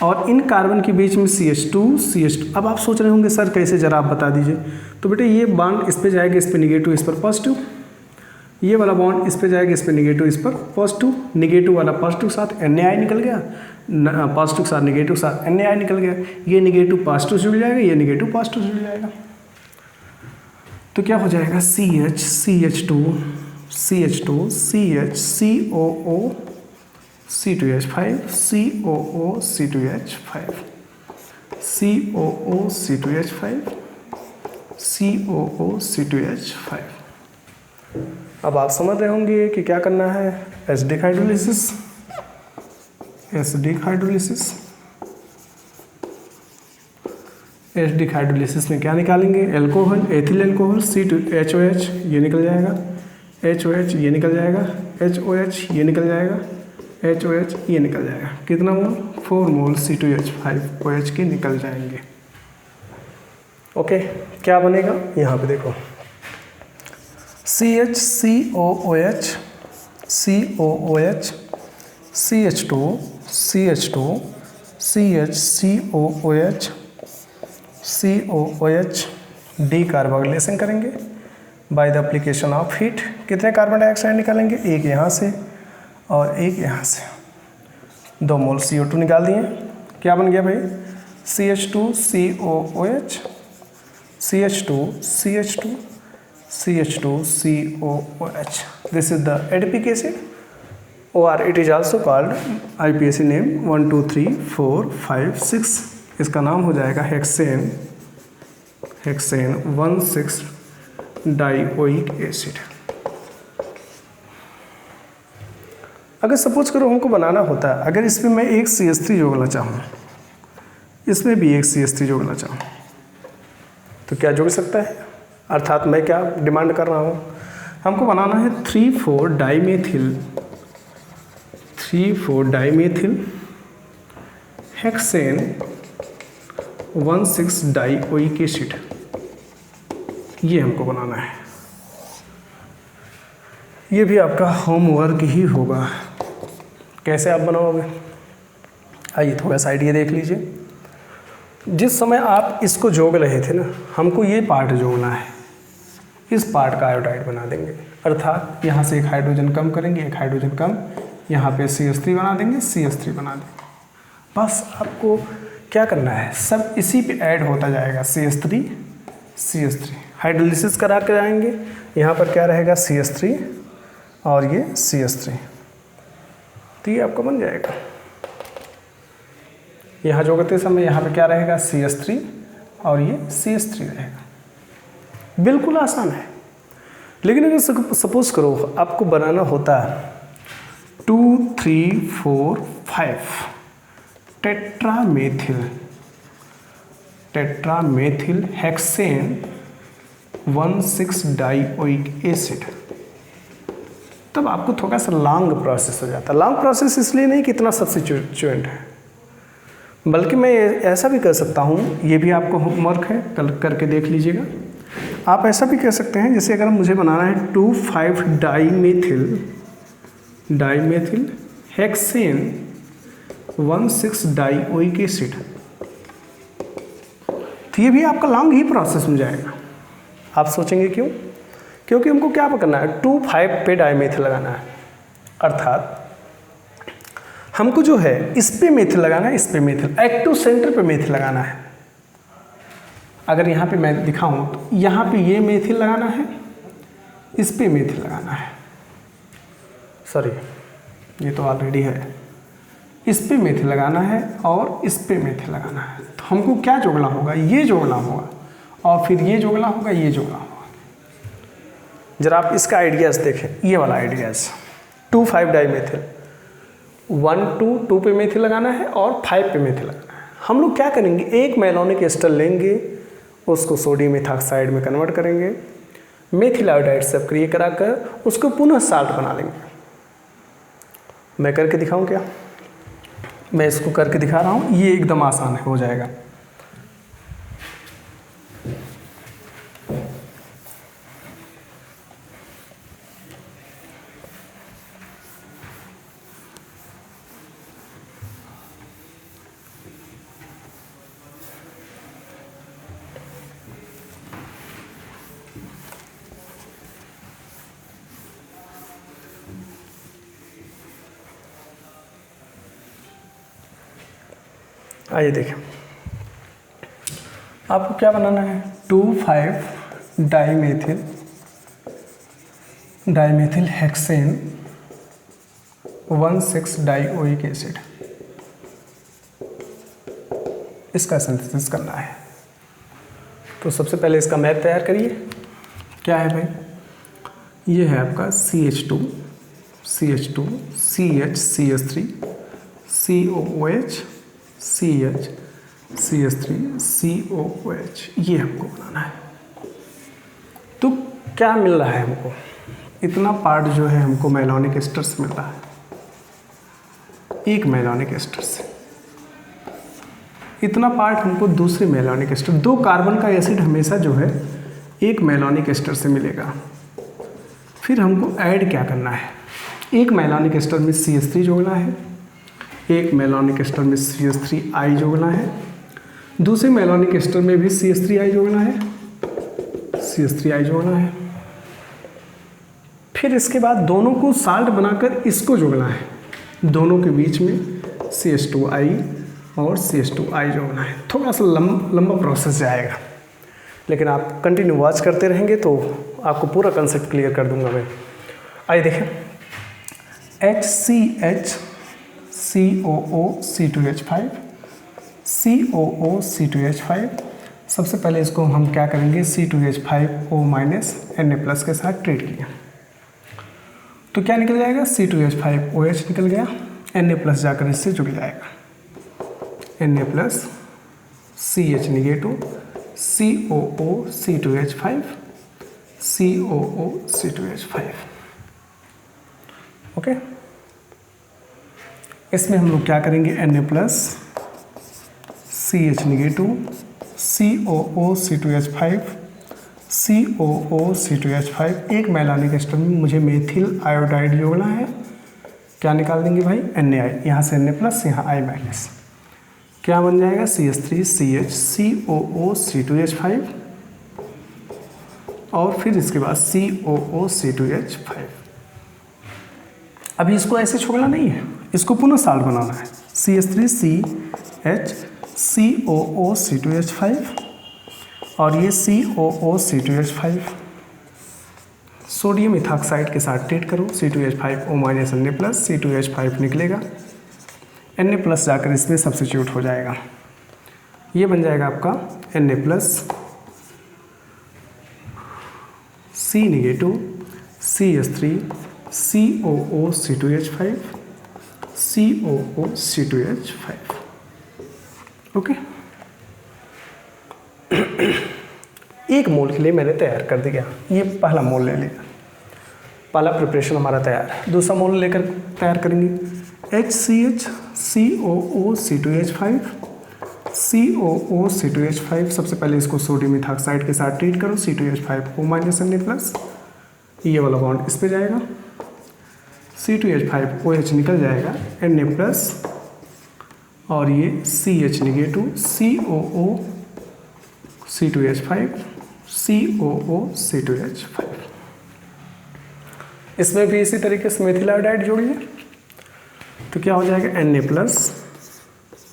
और इन कार्बन के बीच में CH2। अब आप सोच रहे होंगे सर कैसे, जरा आप बता दीजिए। तो बेटे ये बॉन्ड इस पे जाएगा, इस पे नेगेटिव, इस पर पॉजिटिव, ये वाला बॉन्ड इस पे जाएगा, इस पे नेगेटिव, इस पर पॉजिटिव, नेगेटिव वाला पॉजिटिव के साथ NaI निकल गया, पॉजिटिव के साथ नेगेटिव के साथ NaI निकल गया, ये नेगेटिव पॉजिटिव जुड़ जाएगा, ये नेगेटिव पॉजिटिव जुड़ जाएगा, तो क्या हो जाएगा, CH CH2 CH2 CH COO C2H5 COO C2H5 COO C2H5 COO C2H5। अब आप समझ रहे होंगे कि क्या करना है, acidic hydrolysis, acidic hydrolysis. Acidic hydrolysis में क्या निकालेंगे, एल्कोहल, एथिल एल्कोहल, C2HOH ये निकल जाएगा, HOH ये निकल जाएगा, HOH ये निकल जाएगा, HOH ये निकल जाएगा, कितना मोल, 4 मोल C2H5OH के निकल जाएंगे। ओके, क्या बनेगा, यहाँ पे देखो, CHCOOH COOH CH2 CH2 CHCOOH COOH decarboxylation करेंगे by the application of heat. कितने कार्बन डाइऑक्साइड निकालेंगे, एक यहाँ से और एक यहाँ से, 2 मोल CO2 निकाल दिए। क्या बन गया भाई, CH2COOH CH2 CH2 CH2COOH। This is the adipic acid, or it is also called IPAC name 1 2 3 4 5 6। इसका नाम हो जाएगा हेक्सेन 1,6 डाइओइक एसिड। अगर सपोज करो हमको बनाना होता है, अगर इसमें मैं एक CH3 जोड़ना चाहूँ, इसमें भी एक CH3 जोड़ना चाहूँ, तो क्या जोड़ सकता है, अर्थात मैं क्या डिमांड कर रहा हूँ, हमको बनाना है 3,4 डाइमेथिल हेक्सेन 1,6 डाइओइक एसिड, ये हमको बनाना है। ये भी आपका होमवर्क ही होगा, कैसे आप बनाओगे, आइए थोड़ा सा आइडिया देख लीजिए। जिस समय आप इसको जोड़ रहे थे ना, हमको ये पार्ट जोड़ना है, इस पार्ट का आयोडाइड बना देंगे, अर्थात यहाँ से एक हाइड्रोजन कम करेंगे, एक हाइड्रोजन कम, यहाँ पे CH3 बना देंगे, CH3 बना देंगे। बस आपको क्या करना है, सब इसी पे ऐड होता जाएगा, CH3 हाइड्रोलिसिस करा के आएंगे, यहाँ पर क्या रहेगा, CH3 और ये CH3, तो ये आपका बन जाएगा। यहाँ जोड़ते समय यहाँ पे क्या रहेगा, CH3 और ये CH3 रहेगा। बिल्कुल आसान है। लेकिन अगर सपोज करो आपको बनाना होता 2 3 4 5 टेट्रामेथिल हेक्सेन 1,6 डाइओइक एसिड, तब आपको थोड़ा सा लॉन्ग प्रोसेस हो जाता है। लॉन्ग प्रोसेस इसलिए नहीं कि इतना सब्स्टिट्यूएंट है, बल्कि मैं ऐसा भी कर सकता हूँ, ये भी आपको होमवर्क है, कल करके देख लीजिएगा। आप ऐसा भी कह सकते हैं, जैसे अगर मुझे बनाना है 2,5 डाइमेथिल हेक्सेन 1,6 डाइओइक एसिड, तो ये भी आपका लॉन्ग ही प्रोसेस में जाएगा। आप सोचेंगे क्यों, क्योंकि हमको क्या करना है, 2,5 पे डाइमेथिल लगाना है, अर्थात हमको जो है इस पे मेथिल लगाना है, इस पे मेथिल, एक्टिव सेंटर पे मेथिल लगाना है। अगर यहाँ पे मैं दिखाऊं तो यहाँ पे ये मेथिल लगाना है, इस पे मेथिल लगाना है, सॉरी ये तो ऑलरेडी है, इस पे मेथिल लगाना है और इस पे मेथिल लगाना है। तो हमको क्या जोड़ना होगा, ये जोड़ना होगा, और फिर ये जोड़ना होगा, ये जोड़ना होगा। जरा आप इसका आइडियाज़ देखें, ये वाला आइडियाज़ 2,5 डाइमेथिल, 2 पे मेथिल लगाना है और 5 पे मेथिल लगाना है। हम लोग क्या करेंगे, एक मैलोनिक एस्टर लेंगे, उसको सोडियम इथॉक्साइड में कन्वर्ट करेंगे, मेथिल आयोडाइड से अपक्रिय कराकर उसको पुनः साल्ट बना लेंगे। मैं करके दिखाऊं क्या? मैं इसको करके दिखा रहा हूँ, ये एकदम आसान हो जाएगा। आइए देखें, आपको क्या बनाना है, 2,5 डाइमेथिल हेक्सेन 1,6 डाइओइक एसिड, इसका सिंथेसिस करना है। तो सबसे पहले इसका मैप तैयार करिए। क्या है भाई, ये है आपका CH2 CH CH3 COOH CH CH3 COOH, ये हमको बनाना है। तो क्या मिल रहा है हमको, इतना पार्ट जो है हमको मैलोनिक एस्टर से मिल रहा है, एक मैलोनिक एस्टर से। इतना पार्ट हमको दूसरे मैलोनिक एस्टर, 2 कार्बन का एसिड हमेशा जो है एक मैलोनिक एस्टर से मिलेगा। फिर हमको ऐड क्या करना है, एक मैलोनिक एस्टर में CH3 जोड़ना है, एक मैलोनिक एस्टर में CH3I जोड़ना है, दूसरे मैलोनिक एस्टर में भी CH3I जोड़ना है, CH3I जोड़ना है। फिर इसके बाद दोनों को साल्ट बनाकर इसको जोड़ना है, दोनों के बीच में CH2I और CH2I जोड़ना है। थोड़ा सा लंबा प्रोसेस जाएगा, लेकिन आप कंटिन्यू वॉच करते रहेंगे तो आपको पूरा कंसेप्ट क्लियर कर दूंगा मैं। आइए देखें, HCH COOC2H5 COOC2H5। सबसे पहले इसको हम क्या करेंगे, C2H5O- Na+ के साथ ट्रीट किया तो क्या निकल जाएगा, C2H5OH निकल गया, Na+ जाकर इससे जुड़ जाएगा, Na+ CH negative COOC2H5 COOC2H5। Okay, इसमें हम लोग क्या करेंगे, Na+ CH negative COOC2H5 COOC2H5। एक मैलोनिक एस्टर में मुझे मेथिल आयोडाइड जोड़ना है, क्या निकाल देंगे भाई, Na, यहाँ से Na+, यहाँ I-, क्या बन जाएगा, CH3CH COOC2H5 और फिर इसके बाद COOC2H5। अभी इसको ऐसे छोड़ना नहीं है, इसको पुनः साल्ट बनाना है, CH3CH COOC2H5 और ये COOC2H5। सोडियम इथॉक्साइड के साथ ट्रीट करो, C2H5O- Na+, C2H5 निकलेगा, Na+ जाकर इसमें सब्स्टिट्यूट हो जाएगा, ये बन जाएगा आपका Na+ C negative CH3 COOC2H5 COOC2H5। Okay, एक मोल के लिए मैंने तैयार कर दिया, ये पहला मोल ले लिया, पहला प्रिपरेशन हमारा तैयार है। दूसरा मोल लेकर तैयार करेंगे, HCH COOC2H5 COOC2H5। सबसे पहले इसको सोडियम इथॉक्साइड के साथ ट्रीट करो, C2H5O- Na+, ये वाला बॉन्ड इस पे जाएगा, C2H5OH निकल जाएगा, Na+ और ये CH नेगेटिव COOC2H5 COOC2H5। इसमें भी इसी तरीके से मेथिल आयोडाइड जोड़िए तो क्या हो जाएगा, Na+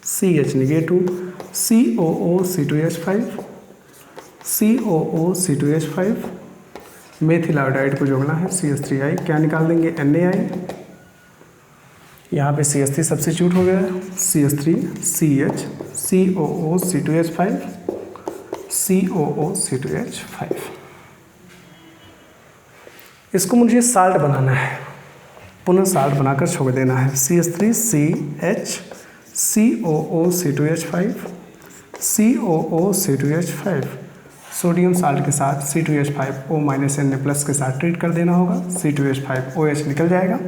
CH negative COOC2H5 COOC2H5। Methyl iodide को जोड़ना है, CH3I, क्या निकाल देंगे, NaI, यहाँ पे CH3 सब्स्टिट्यूट हो गया, CH3 CH COO C2H5 COO C2H5। इसको मुझे साल्ट बनाना है, पुनः साल्ट बनाकर छोड़ देना है। CH3 CH COO C2H5 COO C2H5 sodium salt के साथ C2H5O Na+ के साथ ट्रीट कर देना होगा। C2H5OH निकल जाएगा,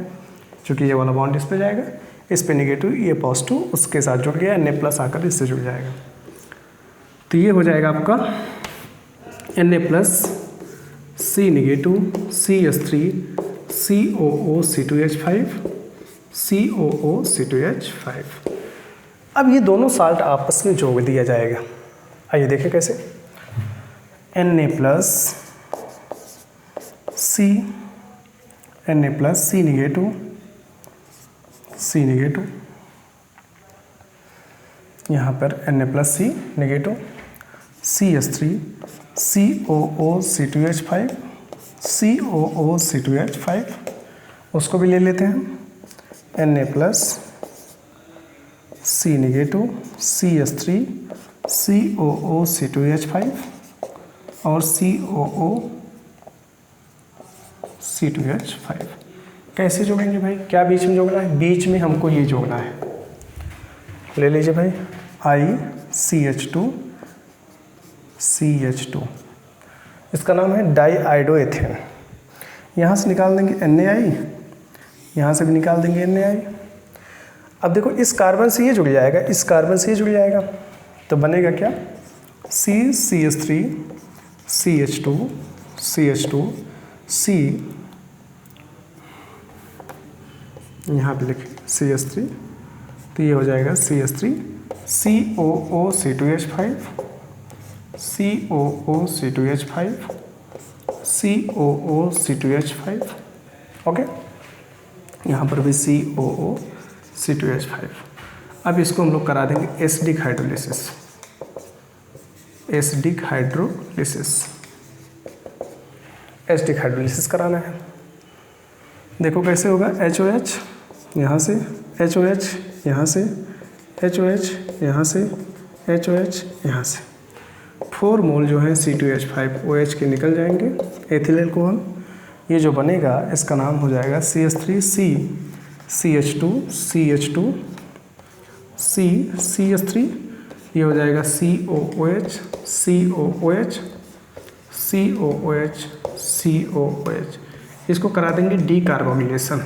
चूँकि ये वाला बॉन्ड इस पे जाएगा, इस पे नेगेटिव, ये पॉजिटिव उसके साथ जुड़ गया, Na+ आकर इससे जुड़ जाएगा। तो ये हो जाएगा आपका Na+ C negative CH3 COO C2H5 COO C2H5। अब ये दोनों साल्ट आपस में जोड़ दिया जाएगा। आइए देखें कैसे। Na+ C नेगेटिव, यहाँ पर Na+ C negative, CH3 COO C2H5 COO C2H5, उसको भी ले लेते हैं। Na+ C negative CH3 COO C2H5 और COO C2H5। कैसे जोड़ेंगे भाई, क्या बीच में जोड़ना है? बीच में हमको ये जोड़ना है। ले लीजिए भाई, ICH2 CH2, इसका नाम है डाईआइडोएथेन। यहाँ से निकाल देंगे NaI, यहाँ से भी निकाल देंगे NaI। अब देखो इस कार्बन से ये जुड़ जाएगा, इस कार्बन से ये जुड़ जाएगा, तो बनेगा क्या? CH3 CH2 C, यहाँ पे लिखें CH3, तो ये हो जाएगा CH3 COO C2H5 COO C2H5 COO C2H5। Okay, यहाँ पर भी COO C2H5। अब इसको हम लोग करा देंगे एसिडिक हाइड्रोलिसिस कराना है। देखो कैसे होगा। HOH यहाँ से, HOH यहाँ से, HOH यहाँ से, HOH यहाँ से, 4 मोल जो है C2H5OH के निकल जाएंगे, एथिल एल्कोहल। ये जो बनेगा इसका नाम हो जाएगा CH3 CH2 CH3, ये हो जाएगा COOH। इसको करा देंगे डीकार्बोक्सिलेशन।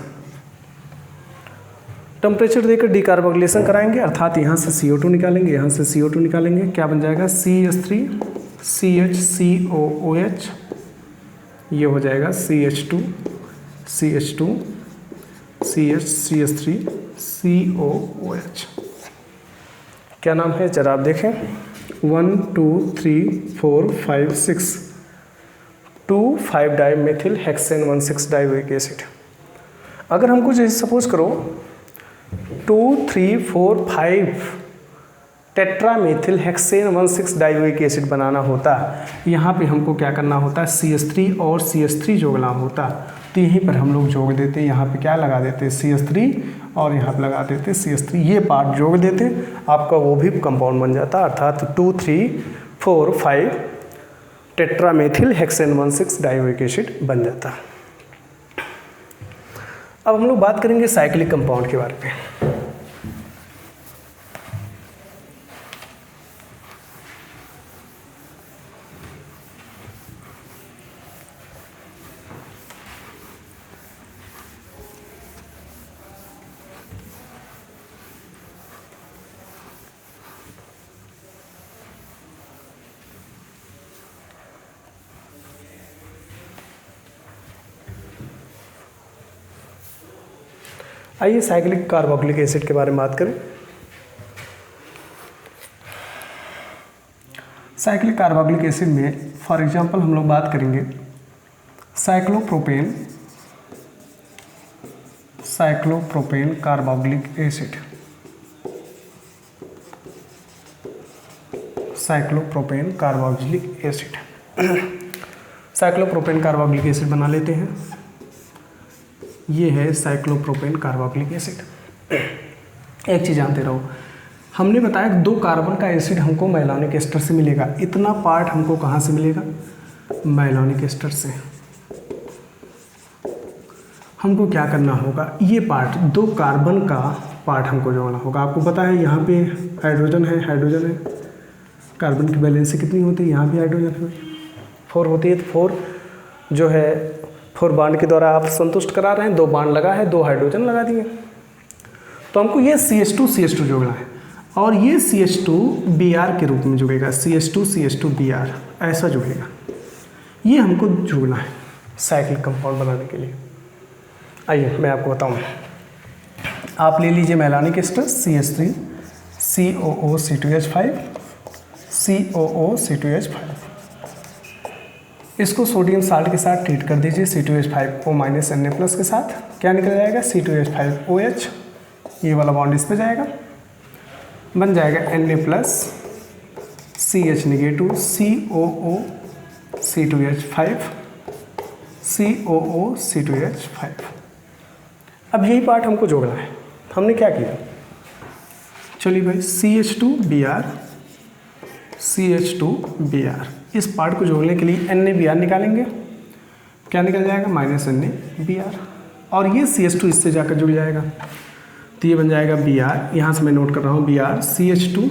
टेम्परेचर देकर डीकार्बोक्सिलेशन कराएंगे, अर्थात यहाँ से CO2 निकालेंगे, यहाँ से CO2 निकालेंगे, क्या बन जाएगा? CH3 CHCOOH, ये हो जाएगा CH2 CH3 COOH। क्या नाम है जरा आप देखें, 1 2 3 4 5 6 2 5-डाइमेथिल हेक्सेन 1,6 डाइओइक एसिड। अगर हमको जैसे सपोज करो 2 3 4 5 टेट्रामेथिल हेक्सेन 1,6 डाइओइक एसिड बनाना होता, यहाँ पे हमको क्या करना होता है? CH3 और CH3 जोड़ना होता। तो यहीं पर हम लोग जोड़ देते, यहाँ पे क्या लगा देते? CH3 और यहाँ पे लगा देते CH3, ये पार्ट जोड़ देते, आपका वो भी कंपाउंड बन जाता, अर्थात 2 3 4 5 टेट्रामेथिल हेक्सेन 1,6 डाइओइक एसिड बन जाता। अब हम लोग बात करेंगे साइक्लिक कंपाउंड के बारे में। आइए साइक्लिक कार्बोक्सिलिक एसिड के बारे में बात करें। साइक्लिक कार्बोक्सिलिक एसिड में फॉर एग्जांपल हम लोग बात करेंगे cyclopropane carboxylic acid. Cyclopropane carboxylic acid बना लेते हैं। ये है साइक्लोप्रोपेन कार्बोक्सिलिक एसिड। एक चीज़ जानते रहो, हमने बताया कि 2 कार्बन का एसिड हमको मेलानिक एस्टर से मिलेगा। इतना पार्ट हमको कहाँ से मिलेगा? मेलानिक एस्टर से। हमको क्या करना होगा? ये पार्ट 2 कार्बन का पार्ट हमको जोड़ना होगा। आपको पता है यहाँ पे हाइड्रोजन है, कार्बन की वैलेंसी कितनी होती है? यहाँ भी हाइड्रोजन है, 4 होती है। तो 4 जो है 4 बाड के द्वारा आप संतुष्ट करा रहे हैं। 2 बाड लगा है, 2 हाइड्रोजन लगा दिए। तो हमको ये CH2 जोड़ना है और ये CH2 Br के रूप में जुड़ेगा। CH2 Br ऐसा जुड़ेगा। ये हमको जोड़ना है साइक्लिक कंपाउंड बनाने के लिए। आइए मैं आपको बताऊँ। आप ले लीजिए melanic ester CH3 COOC2H5 COOC2H5। इसको सोडियम साल्ट के साथ ट्रीट कर दीजिए C2H5O- Na+ के साथ। क्या निकल जाएगा? C2H5OH। ये वाला बॉन्ड इस पे जाएगा, बन जाएगा Na+ CH- COOC2H5 COOC2H5। अब यही पार्ट हमको जोड़ना है। हमने क्या किया? चलिए भाई, CH2Br इस पार्ट को जोड़ने के लिए NaBr निकालेंगे। क्या निकल जाएगा? -NaBr। और ये CH2 इससे जाकर जुड़ जाएगा, तो ये बन जाएगा Br। यहाँ से मैं नोट कर रहा हूँ Br CH2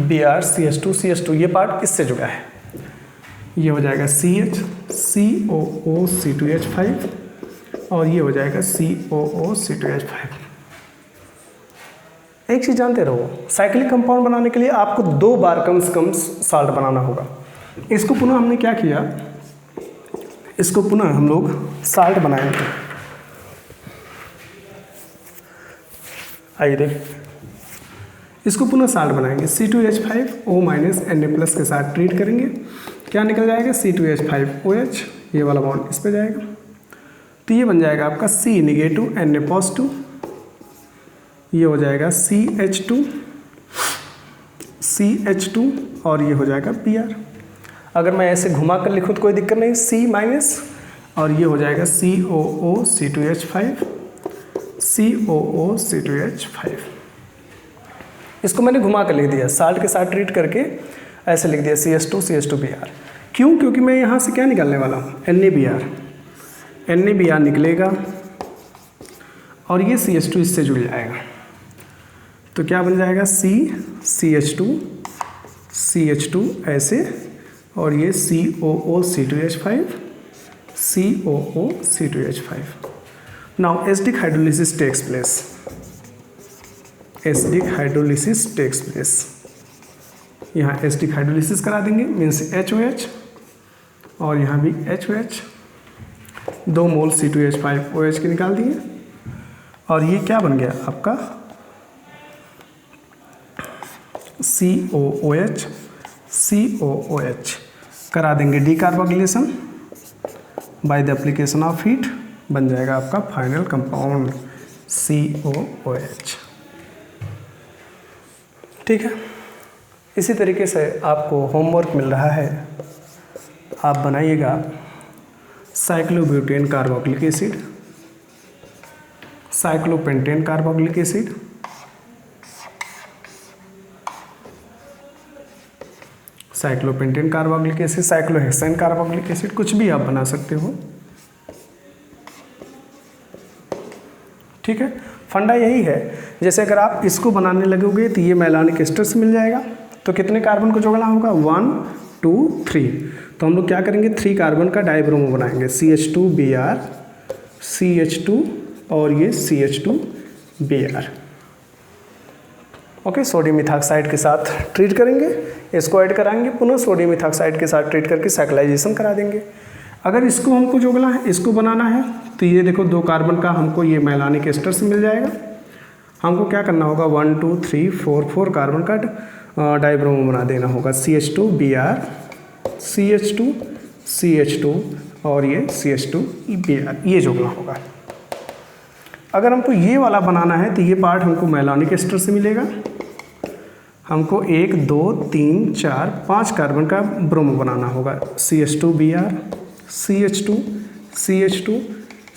Br CH2 ये पार्ट इससे जुड़ा है। ये हो जाएगा CH COOC2H5 और ये हो जाएगा COOC2H5। एक चीज़ जानते रहो, साइक्लिक कंपाउंड बनाने के लिए आपको 2 बार कम से कम साल्ट बनाना होगा। इसको पुनः हमने क्या किया? इसको पुनः हम लोग साल्ट बनाएंगे। आइए देख, इसको पुनः साल्ट बनाएंगे। C2H5O- Na+ के साथ ट्रीट करेंगे। क्या निकल जाएगा? C2H5OH। ये वाला बॉन्ड इस पे जाएगा, तो ये बन जाएगा आपका C- Na+। ये हो जाएगा CH2 और ये हो जाएगा Br। अगर मैं ऐसे घुमा कर लिखूँ तो कोई दिक्कत नहीं, C- और ये हो जाएगा COOC2H5 इसको मैंने घुमा कर लिख दिया, साल्ट के साथ ट्रीट करके ऐसे लिख दिया CH2 Br। क्यों? क्योंकि मैं यहाँ से क्या निकालने वाला हूँ? NaBr निकलेगा और ये CH2 इससे जुड़ जाएगा, तो क्या बन जाएगा? CH2 ऐसे और ये COOC2H5 now acidic hydrolysis takes place. यहाँ एसिडिक हाइड्रोलिसिस करा देंगे, मीन्स HOH और यहाँ भी HOH। 2 मोल C2H5OH के निकाल दिए और ये क्या बन गया आपका? COOH करा देंगे decarboxylation bye the application of heat, बन जाएगा आपका फाइनल कंपाउंड COOH। ठीक है, इसी तरीके से आपको होमवर्क मिल रहा है, आप बनाइएगा cyclobutane carboxylic acid, cyclopentane carboxylic acid, cyclopentane carboxylic acid, cyclohexane carboxylic acid, कुछ भी आप बना सकते हो। ठीक है, फंडा यही है। जैसे अगर आप इसको बनाने लगोगे तो ये मेलानिक एस्टर से मिल जाएगा, तो कितने कार्बन को जोड़ना होगा? 1 2 3। तो हम लोग क्या करेंगे? 3 कार्बन का डाइब्रोमो बनाएंगे, CH2Br CH2 और ये CH2Br। ओके, सोडियम मिथॉक्साइड के साथ ट्रीट करेंगे, इसको ऐड कराएंगे, पुनः सोडियम मिथॉक्साइड के साथ ट्रीट करके साइक्लाइजेशन करा देंगे। अगर इसको हमको जोड़ना है, इसको बनाना है, तो ये देखो 2 कार्बन का हमको ये मेलानिक एस्टर से मिल जाएगा। हमको क्या करना होगा? 1 2 3 4 कार्बन का डाइब्रोमो बना देना होगा, CH2Br CH2 और ये CH2Br, ये जोड़ना होगा। अगर हमको ये वाला बनाना है तो ये पार्ट हमको मेलानिक एस्टर से मिलेगा। हमको 1 2 3 4 5 कार्बन का ब्रोमो बनाना होगा, CH2Br CH2 CH2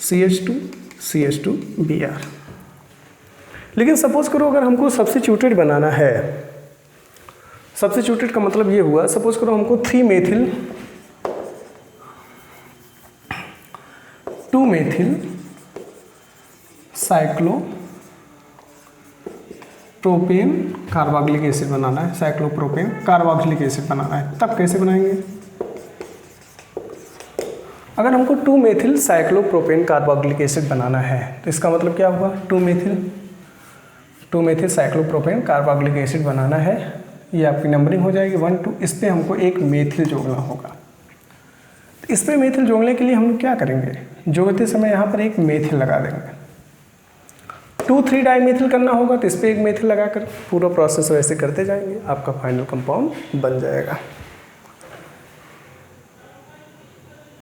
CH2 CH2Br। लेकिन सपोज करो अगर हमको सब्स्टिट्यूटेड बनाना है, सब्स्टिट्यूटेड का मतलब ये हुआ, सपोज करो हमको 3-मेथिल 2-मेथिल साइक्लोप्रोपेन कार्बोक्सिलिक एसिड बनाना है, साइक्लोप्रोपेन कार्बोक्सिलिक एसिड बनाना है, तब कैसे बनाएंगे? अगर हमको 2-मेथिल साइक्लोप्रोपेन कार्बोक्सिलिक एसिड बनाना है तो इसका मतलब क्या हुआ? 2-मेथिल साइक्लोप्रोपेन कार्बोक्सिलिक एसिड बनाना है, ये आपकी नंबरिंग हो जाएगी 1 2। इस पर हमको एक मेथिल जोड़ना होगा। इस पर मेथिल जोड़ने के लिए हम लोग क्या करेंगे? जोड़ते समय यहाँ पर एक मेथिल लगा देंगे। 2,3 डाइमेथिल करना होगा तो इस पर एक मेथिल लगाकर पूरा प्रोसेस वैसे करते जाएंगे, आपका फाइनल कंपाउंड बन जाएगा।